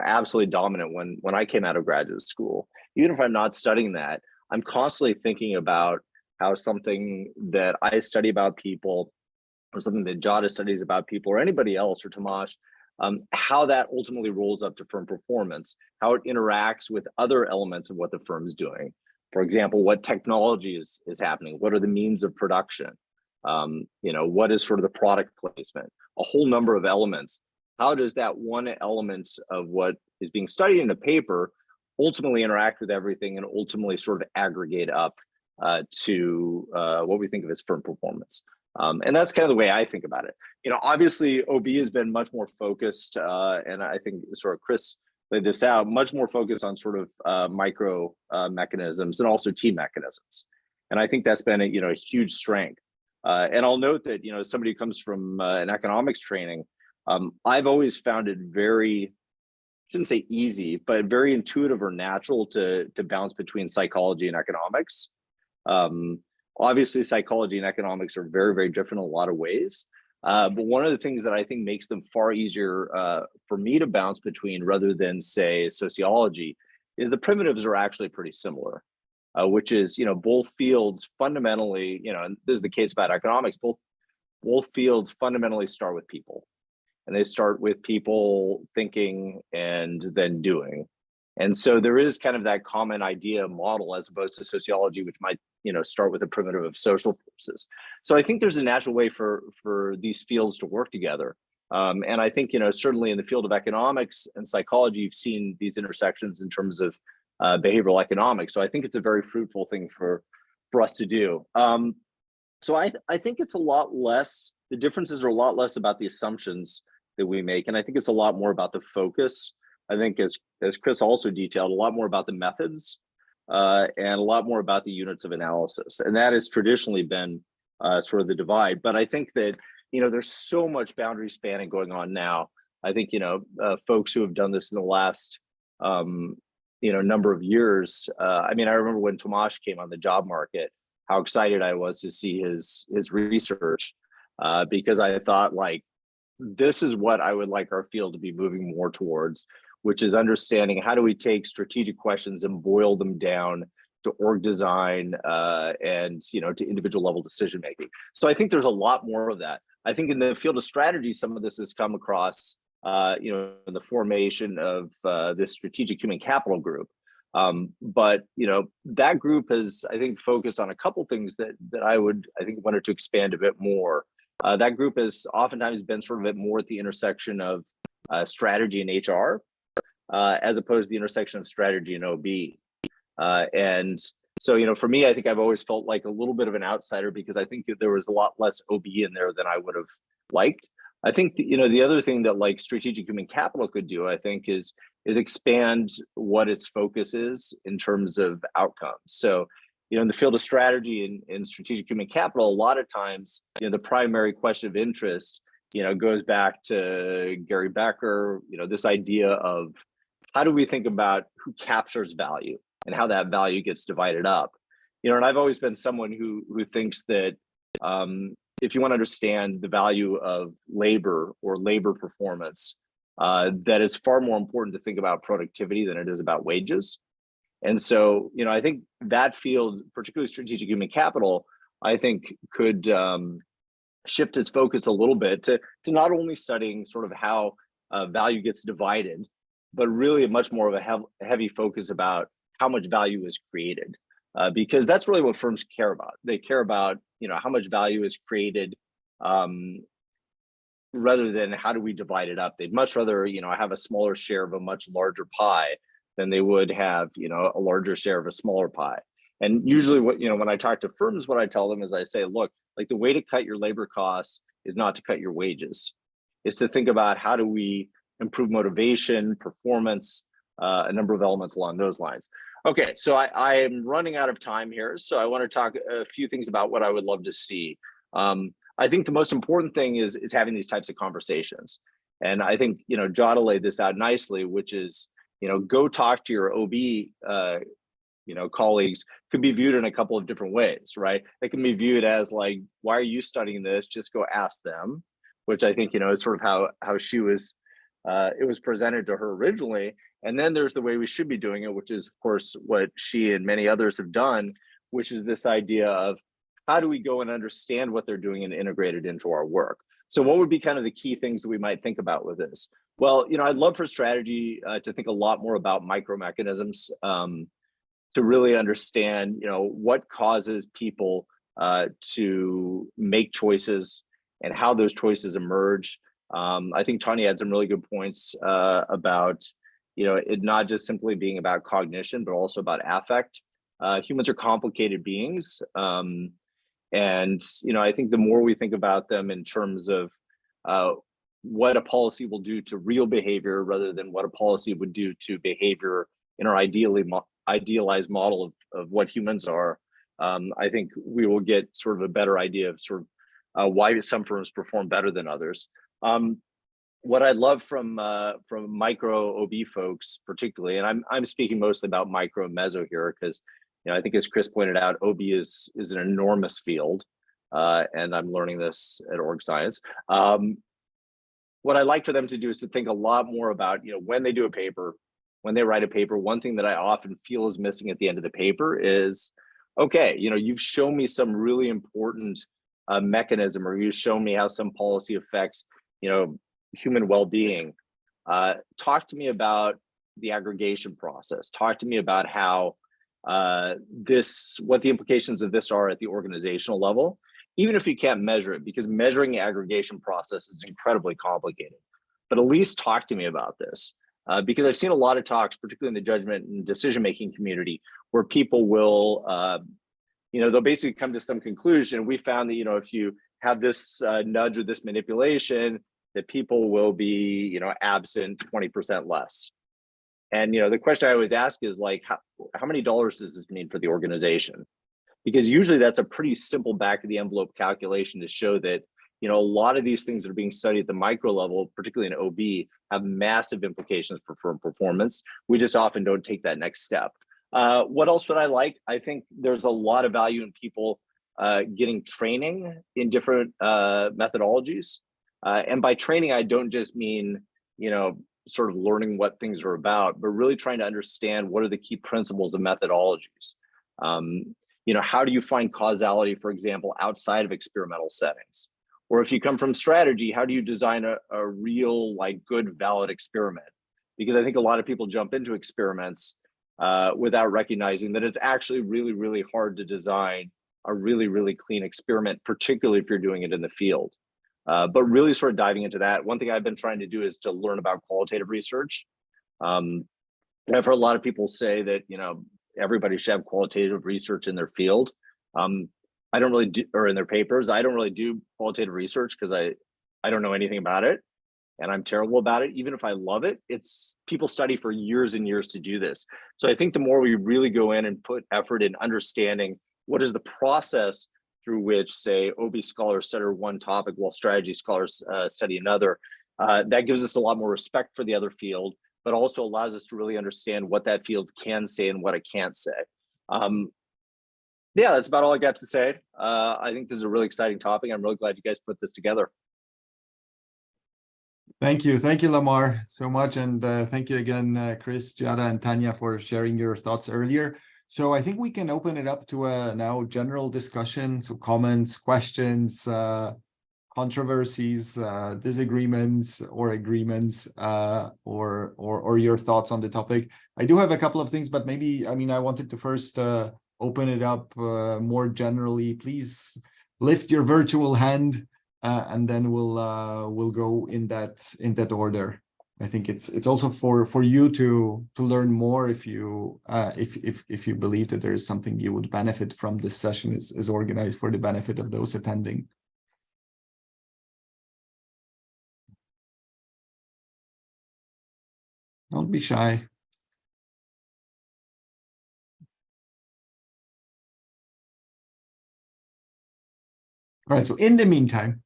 absolutely dominant when I came out of graduate school. Even if I'm not studying that, I'm constantly thinking about how something that I study about people, or something that Giada studies about people, or anybody else, or Tomasz, how that ultimately rolls up to firm performance, how it interacts with other elements of what the firm's doing. For example, what technology is happening? What are the means of production? What is sort of the product placement? A whole number of elements. How does that one element of what is being studied in a paper ultimately interact with everything and ultimately sort of aggregate up to what we think of as firm performance? And that's kind of the way I think about it. Obviously OB has been much more focused, and I think sort of Chris laid this out, much more focused on sort of micro mechanisms and also team mechanisms. And I think that's been a huge strength. And I'll note that, as somebody who comes from an economics training, I've always found it very, shouldn't say easy, but very intuitive or natural to bounce between psychology and economics. Obviously, psychology and economics are very, very different in a lot of ways. But one of the things that I think makes them far easier for me to bounce between rather than, say, sociology is the primitives are actually pretty similar, which is, both fields fundamentally, and this is the case about economics, both fields fundamentally start with people. And they start with people thinking and then doing. And so there is kind of that common idea model as opposed to sociology, which might, start with a primitive of social forces. So I think there's a natural way for these fields to work together. And I think, certainly in the field of economics and psychology, you've seen these intersections in terms of behavioral economics. So I think it's a very fruitful thing for us to do. So I think it's a lot less, the differences are a lot less about the assumptions that we make. And I think it's a lot more about the focus. I think as Chris also detailed, a lot more about the methods and a lot more about the units of analysis. And that has traditionally been sort of the divide. But I think that, there's so much boundary spanning going on now. I think, folks who have done this in the last, number of years. I remember when Tomasz came on the job market, how excited I was to see his research because I thought, like, this is what I would like our field to be moving more towards, which is understanding how do we take strategic questions and boil them down to org design and to individual level decision making. So I think there's a lot more of that. I think in the field of strategy, some of this has come across in the formation of this strategic human capital group. But that group has, I think, focused on a couple things that I think wanted to expand a bit more. That group has oftentimes been sort of a bit more at the intersection of strategy and HR, as opposed to the intersection of strategy and OB. And so, for me, I think I've always felt like a little bit of an outsider because I think there was a lot less OB in there than I would have liked. I think, the other thing that like strategic human capital could do, I think, is expand what its focus is in terms of outcomes. So, in the field of strategy and strategic human capital, a lot of times, the primary question of interest, goes back to Gary Becker, this idea of how do we think about who captures value and how that value gets divided up. And I've always been someone who thinks that if you want to understand the value of labor or labor performance, that it's far more important to think about productivity than it is about wages. And so, I think that field, particularly strategic human capital, I think could shift its focus a little bit to not only studying sort of how value gets divided, but really much more of a heavy focus about how much value is created, because that's really what firms care about. They care about, how much value is created rather than how do we divide it up. They'd much rather, have a smaller share of a much larger pie than they would have, a larger share of a smaller pie. And usually what, when I talk to firms, what I tell them is I say, look, like the way to cut your labor costs is not to cut your wages. It's to think about how do we improve motivation, performance, a number of elements along those lines. Okay, so I am running out of time here. So I want to talk a few things about what I would love to see. I think the most important thing is having these types of conversations. And I think, Giada laid this out nicely, which is, go talk to your OB, colleagues. Could be viewed in a couple of different ways, right? It can be viewed as like, why are you studying this? Just go ask them, which I think, is sort of how she was it was presented to her originally. And then there's the way we should be doing it, which is, of course, what she and many others have done, which is this idea of how do we go and understand what they're doing and integrate it into our work? So what would be kind of the key things that we might think about with this? Well, I'd love for strategy to think a lot more about micro mechanisms to really understand, what causes people to make choices and how those choices emerge. I think Tanya had some really good points about, it not just simply being about cognition, but also about affect. Humans are complicated beings. And, I think the more we think about them in terms of what a policy will do to real behavior rather than what a policy would do to behavior in our idealized model of what humans are, I think we will get sort of a better idea of sort of why some firms perform better than others. What I love from micro OB folks particularly, and I'm speaking mostly about micro and meso here because I think as Chris pointed out, OB is an enormous field, and I'm learning this at Org Science. What I like for them to do is to think a lot more about, when they do a paper, when they write a paper, one thing that I often feel is missing at the end of the paper is, okay, you've shown me some really important mechanism, or you've shown me how some policy affects, human well-being. Talk to me about the aggregation process. Talk to me about how what the implications of this are at the organizational level, even if you can't measure it, because measuring the aggregation process is incredibly complicated. But at least talk to me about this. Because I've seen a lot of talks, particularly in the judgment and decision-making community, where people will, they'll basically come to some conclusion. We found that, if you have this nudge or this manipulation, that people will be, absent 20% less. And, the question I always ask is like, how many dollars does this mean for the organization? Because usually that's a pretty simple back of the envelope calculation to show that, a lot of these things that are being studied at the micro level, particularly in OB, have massive implications for firm performance. We just often don't take that next step. What else would I like? I think there's a lot of value in people getting training in different methodologies. And by training, I don't just mean, sort of learning what things are about, but really trying to understand what are the key principles of methodologies. How do you find causality, for example, outside of experimental settings? Or if you come from strategy, how do you design a real, good, valid experiment? Because I think a lot of people jump into experiments without recognizing that it's actually really, really hard to design a really, really clean experiment, particularly if you're doing it in the field. But really sort of diving into that, one thing I've been trying to do is to learn about qualitative research. And I've heard a lot of people say that, everybody should have qualitative research in their field. I don't really do, or in their papers. I don't really do qualitative research because I don't know anything about it, and I'm terrible about it. Even if I love it, it's people study for years and years to do this. So I think the more we really go in and put effort in understanding what is the process through which, say, OB scholars study one topic while strategy scholars study another, that gives us a lot more respect for the other field, but also allows us to really understand what that field can say and what it can't say. Yeah, that's about all I got to say. I think this is a really exciting topic. I'm really glad you guys put this together. Thank you, Lamar, so much, and thank you again, Chris, Giada, and Tanya for sharing your thoughts earlier. So I think we can open it up to a now general discussion, so comments, questions, controversies, disagreements, or agreements, or your thoughts on the topic. I do have a couple of things, but maybe I wanted to first open it up more generally. Please lift your virtual hand, and then we'll go in that order. I think it's also for you to learn more if you believe that there is something you would benefit from this session is organized for the benefit of those attending. Don't be shy. All right, so in the meantime,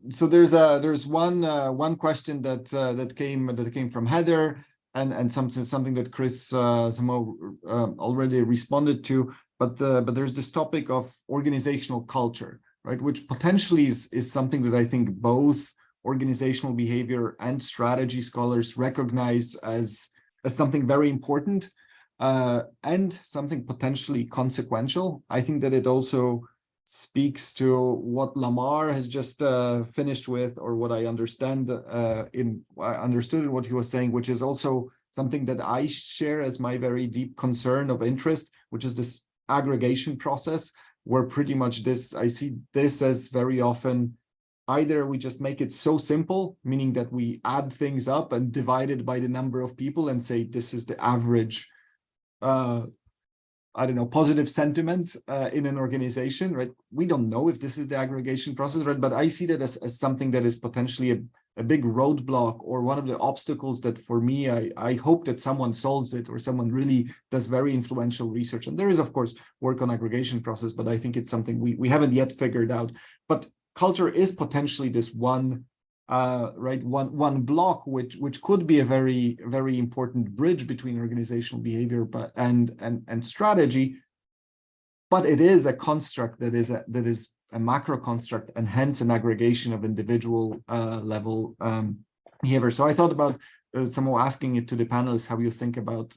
so there's one question that came from Heather, and something that Chris somehow already responded to, but there's this topic of organizational culture, right, which potentially is something that I think both organizational behavior and strategy scholars recognize as something very important and something potentially consequential. I think that it also speaks to what Lamar has just finished with, or what I understood in what he was saying, which is also something that I share as my very deep concern of interest, which is this aggregation process, where pretty much I see this as very often either we just make it so simple, meaning that we add things up and divide it by the number of people and say this is the average I don't know, positive sentiment in an organization, right? We don't know if this is the aggregation process, right? But I see that as something that is potentially a big roadblock, or one of the obstacles that for me, I hope that someone solves it, or someone really does very influential research. And there is, of course, work on aggregation process, but I think it's something we haven't yet figured out. But culture is potentially this one one block which could be a very, very important bridge between organizational behavior and strategy, but it is a construct that is a macro construct, and hence an aggregation of individual level behavior. So I thought about someone asking it to the panelists how you think about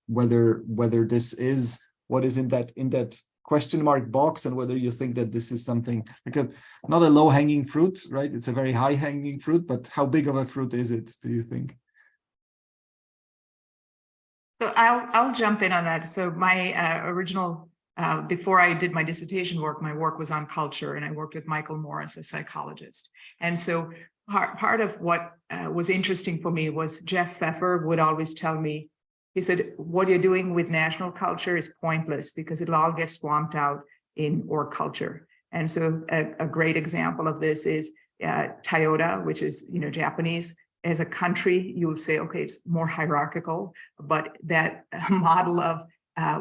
whether this is what is in that question mark box, and whether you think that this is something like not a low-hanging fruit, right? It's a very high-hanging fruit, but how big of a fruit is it, do you think? So I'll jump in on that. So my original, before I did my dissertation work, my work was on culture, and I worked with Michael Morris, a psychologist. And so part of what was interesting for me was Jeff Pfeffer would always tell me, he said, what you're doing with national culture is pointless because it'll all get swamped out in org culture. And so a great example of this is Toyota, which is, Japanese. As a country, you would say, okay, it's more hierarchical, but that model of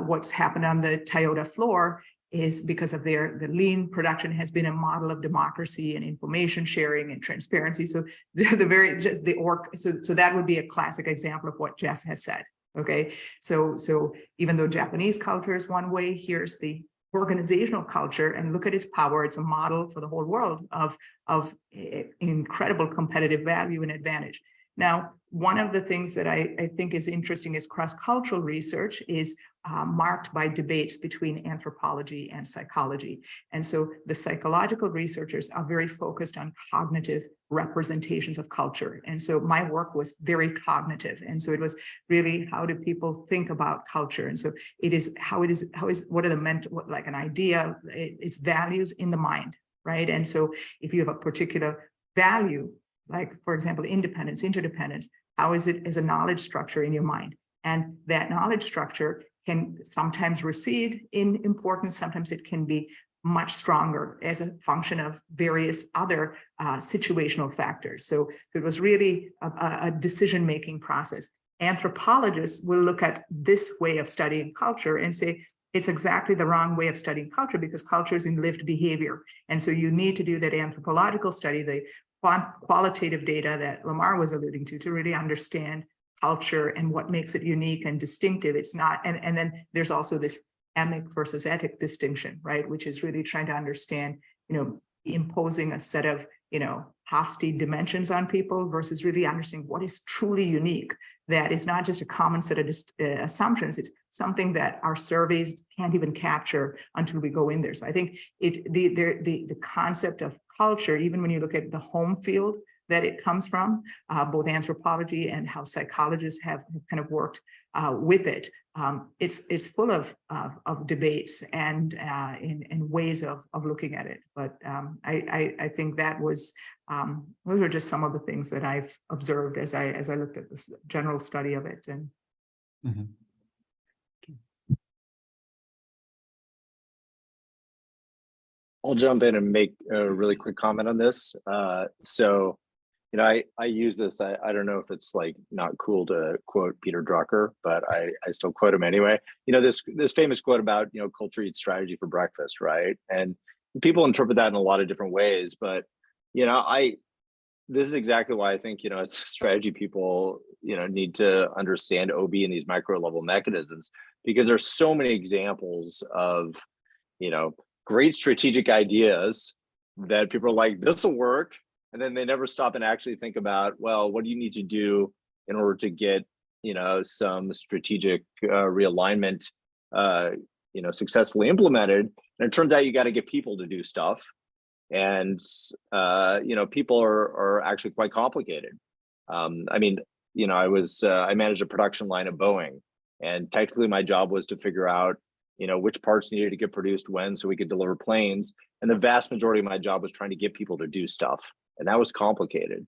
what's happened on the Toyota floor is because of the lean production has been a model of democracy and information sharing and transparency. So the org, so that would be a classic example of what Jeff has said. Okay, so even though Japanese culture is one way, here's the organizational culture, and look at its power. It's a model for the whole world of incredible competitive value and advantage. Now, one of the things that I think is interesting is cross-cultural research is marked by debates between anthropology and psychology. And so the psychological researchers are very focused on cognitive representations of culture. And so my work was very cognitive. And so it was really, how do people think about culture? And so what are the mental, like an idea, it's values in the mind, right? And so if you have a particular value, like, for example, independence, interdependence, how is it as a knowledge structure in your mind? And that knowledge structure can sometimes recede in importance. Sometimes it can be much stronger as a function of various other situational factors. So it was really a decision-making process. Anthropologists will look at this way of studying culture and say, it's exactly the wrong way of studying culture, because culture is in lived behavior. And so you need to do that anthropological study, the qualitative data that Lamar was alluding to really understand culture and what makes it unique and distinctive. It's not, and then there's also this emic versus etic distinction, right? Which is really trying to understand, imposing a set of, Hofstede dimensions on people versus really understanding what is truly unique. That is not just a common set of assumptions. It's something that our surveys can't even capture until we go in there. So I think the concept of culture, even when you look at the home field that it comes from, both anthropology and how psychologists have kind of worked with it, it's full of debates and ways of looking at it. But I think that was those are just some of the things that I've observed as I looked at this general study of it. And I'll jump in and make a really quick comment on this. So, I use this. I don't know if it's like not cool to quote Peter Drucker, but I still quote him anyway. This famous quote about culture eats strategy for breakfast, right? And people interpret that in a lot of different ways, but this is exactly why I think it's strategy people need to understand OB and these micro level mechanisms, because there's so many examples of great strategic ideas that people are like, this will work, and then they never stop and actually think about, well, what do you need to do in order to get, some strategic realignment, successfully implemented. And it turns out you got to get people to do stuff. And, people are actually quite complicated. I managed a production line at Boeing, and technically my job was to figure out, which parts needed to get produced when so we could deliver planes. And the vast majority of my job was trying to get people to do stuff. And that was complicated.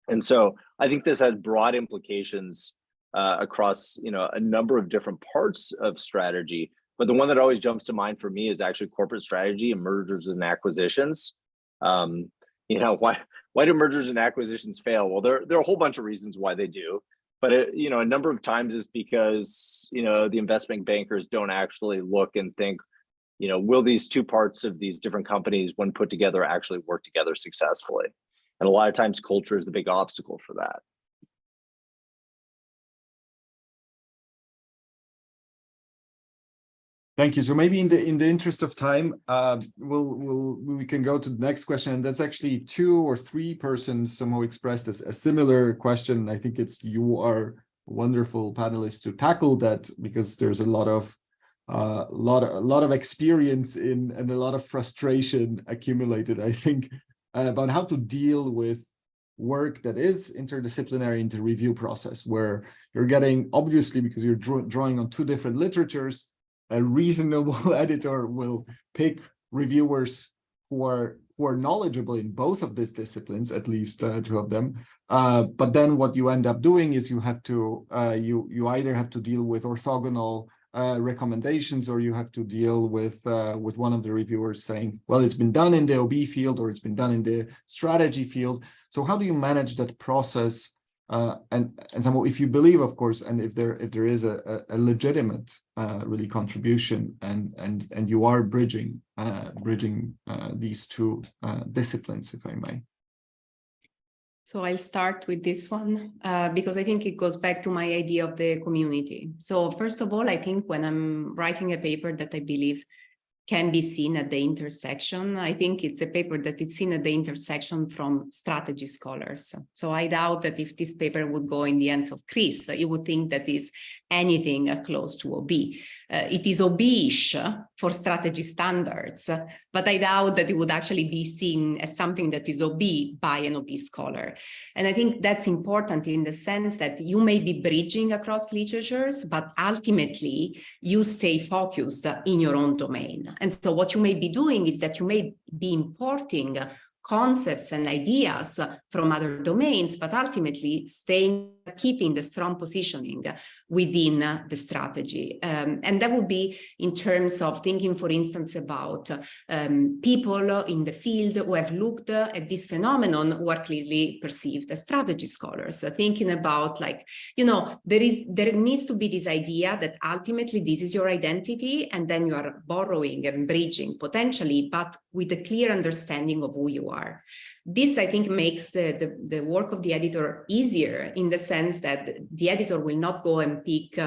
And so I think this has broad implications across, a number of different parts of strategy. But the one that always jumps to mind for me is actually corporate strategy and mergers and acquisitions. Why do mergers and acquisitions fail? Well, there are a whole bunch of reasons why they do. But a number of times is because the investment bankers don't actually look and think, will these two parts of these different companies, when put together, actually work together successfully? And a lot of times, culture is the big obstacle for that. Thank you. So maybe in the interest of time, we can go to the next question. And that's actually 2 or 3 persons somehow expressed a similar question. I think you are wonderful panelists to tackle that, because there's a lot of experience and a lot of frustration accumulated, I think, about how to deal with work that is interdisciplinary in the review process, where you're getting, obviously, because you're drawing on 2 different literatures, a reasonable editor will pick reviewers who are knowledgeable in both of these disciplines, at least 2 of them. But then what you end up doing is you have to you either have to deal with orthogonal recommendations, or you have to deal with one of the reviewers saying, well, it's been done in the OB field, or it's been done in the strategy field. So how do you manage that process? And somehow, if you believe, of course, and if there is a legitimate really contribution, and you are bridging these 2 disciplines, if I may. So I'll start with this one because I think it goes back to my idea of the community. So first of all, I think when I'm writing a paper that I believe can be seen at the intersection, I think it's a paper that is seen at the intersection from strategy scholars. So I doubt that if this paper would go in the hands of Chris, you would think that is anything close to OB. It is OB-ish for strategy standards, but I doubt that it would actually be seen as something that is OB by an OB scholar. And I think that's important in the sense that you may be bridging across literatures, but ultimately you stay focused in your own domain. And so what you may be doing is that you may be importing concepts and ideas from other domains, but ultimately keeping the strong positioning within the strategy. And that would be in terms of thinking, for instance, about people in the field who have looked at this phenomenon who are clearly perceived as strategy scholars, thinking about there needs to be this idea that ultimately this is your identity, and then you are borrowing and bridging potentially, but with a clear understanding of who you are. This, I think, makes the work of the editor easier, in the sense that the editor will not go and pick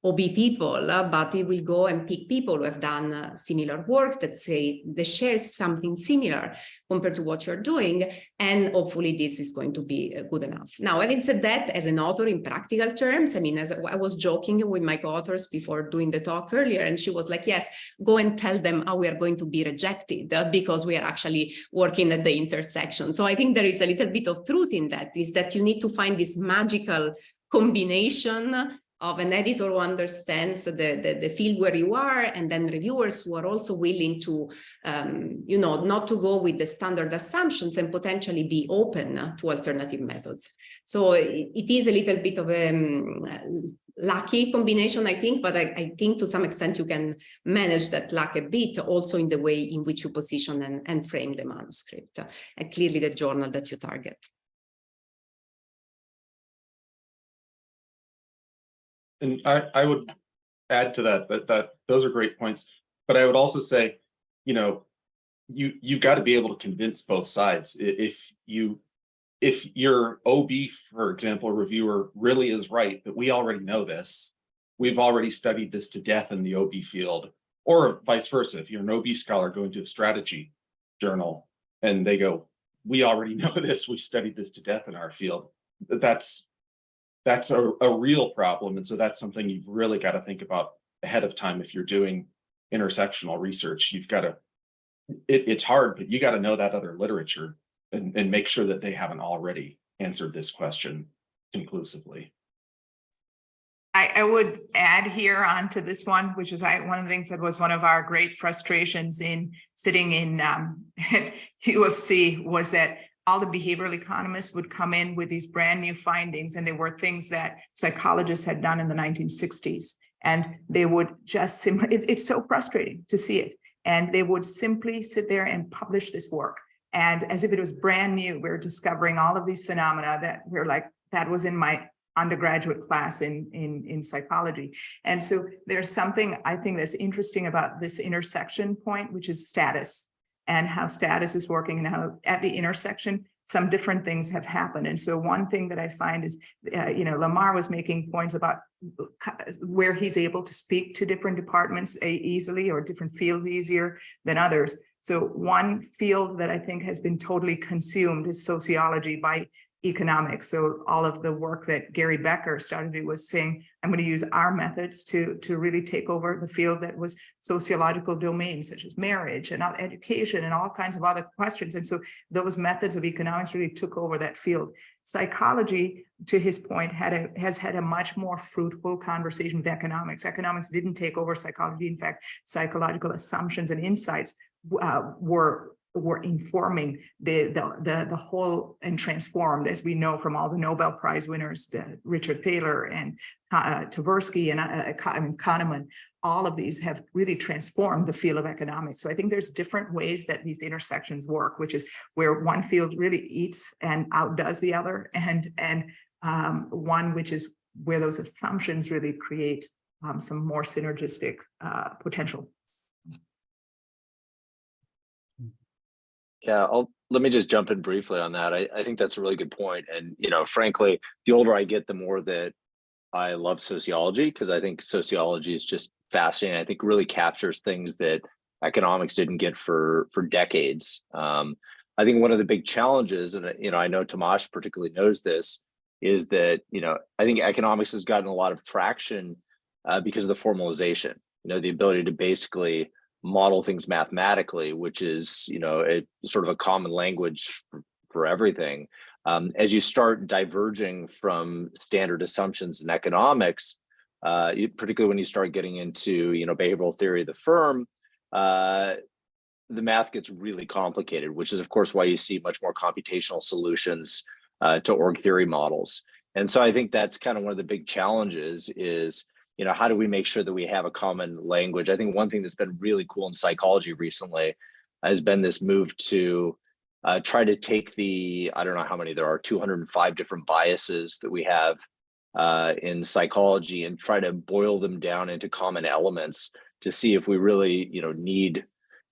OB people, but he will go and pick people who have done similar work, that share something similar compared to what you're doing, and hopefully this is going to be good enough. Now, having said that, as an author in practical terms, as I was joking with my co-authors before doing the talk earlier, and she was like, yes, go and tell them how we are going to be rejected because we are actually working at the intersection. So I think there is a little bit of truth in that, is that you need to find this magical combination of an editor who understands the field where you are, and then reviewers who are also willing to, not to go with the standard assumptions and potentially be open to alternative methods. So it is a little bit of a lucky combination, I think, but I think to some extent you can manage that luck a bit also in the way in which you position and frame the manuscript, and clearly the journal that you target. And I would add to that those are great points. But I would also say, you've got to be able to convince both sides. If your OB, for example, reviewer really is right that we already know this, we've already studied this to death in the OB field, or vice versa. If you're an OB scholar going to a strategy journal and they go, we already know this, we studied this to death in our field. That's a real problem. And so that's something you've really got to think about ahead of time. If you're doing intersectional research, you've got to, it's hard, but you got to know that other literature and make sure that they haven't already answered this question conclusively. I would add here onto this one, which is one of the things that was one of our great frustrations in sitting in at UFC, was that all the behavioral economists would come in with these brand new findings, and they were things that psychologists had done in the 1960s. And they would just simply, it's so frustrating to see it. And they would simply sit there and publish this work. And as if it was brand new, we're discovering all of these phenomena that we're like, that was in my undergraduate class in psychology. And so there's something I think that's interesting about this intersection point, which is status, and how status is working, and how at the intersection, some different things have happened. And so one thing that I find is, Lamar was making points about where he's able to speak to different departments easily, or different fields easier than others. So one field that I think has been totally consumed is sociology by economics. So all of the work that Gary Becker started was saying, I'm going to use our methods to really take over the field that was sociological domains, such as marriage and education and all kinds of other questions. And so those methods of economics really took over that field. Psychology, to his point, has had a much more fruitful conversation with economics. Economics didn't take over psychology. In fact, psychological assumptions and insights were informing the whole, and transformed, as we know from all the Nobel Prize winners, Richard Thaler and Tversky and Kahneman. All of these have really transformed the field of economics. So I think there's different ways that these intersections work, which is where one field really eats and outdoes the other, and one which is where those assumptions really create some more synergistic potential. Yeah, let me just jump in briefly on that. I think that's a really good point. And, frankly, the older I get, the more that I love sociology, because I think sociology is just fascinating. I think really captures things that economics didn't get for decades. I think one of the big challenges, and, I know Tomasz particularly knows this, is that, I think economics has gotten a lot of traction because of the formalization, the ability to basically model things mathematically, which is, a sort of a common language for everything. As you start diverging from standard assumptions in economics, particularly when you start getting into, behavioral theory of the firm, the math gets really complicated, which is, of course, why you see much more computational solutions to org theory models. And so I think that's kind of one of the big challenges is, how do we make sure that we have a common language? I think one thing that's been really cool in psychology recently has been this move to try to take I don't know how many there are, 205 different biases that we have in psychology, and try to boil them down into common elements to see if we really, need,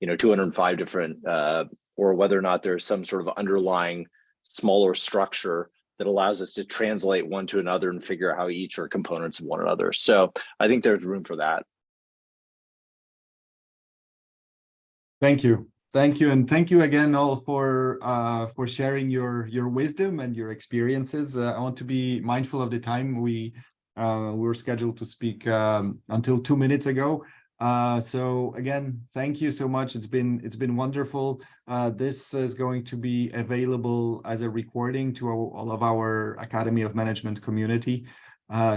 205 different, or whether or not there's some sort of underlying smaller structure that allows us to translate one to another and figure out how each are components of one another. So I think there's room for that. Thank you. And thank you again all for sharing your wisdom and your experiences. I want to be mindful of the time. We were scheduled to speak until 2 minutes ago. So again, thank you so much. It's been wonderful. This is going to be available as a recording to all of our Academy of Management community.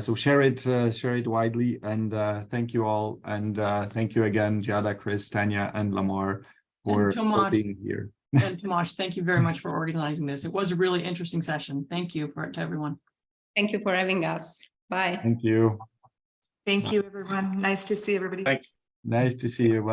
So share it widely, and thank you all. And thank you again, Giada, Chris, Tanya, and Lamar for being here. And Tomasz, thank you very much for organizing this. It was a really interesting session. Thank you to everyone. Thank you for having us. Bye. Thank you. Thank you, everyone. Nice to see everybody. Thanks. Nice to see you.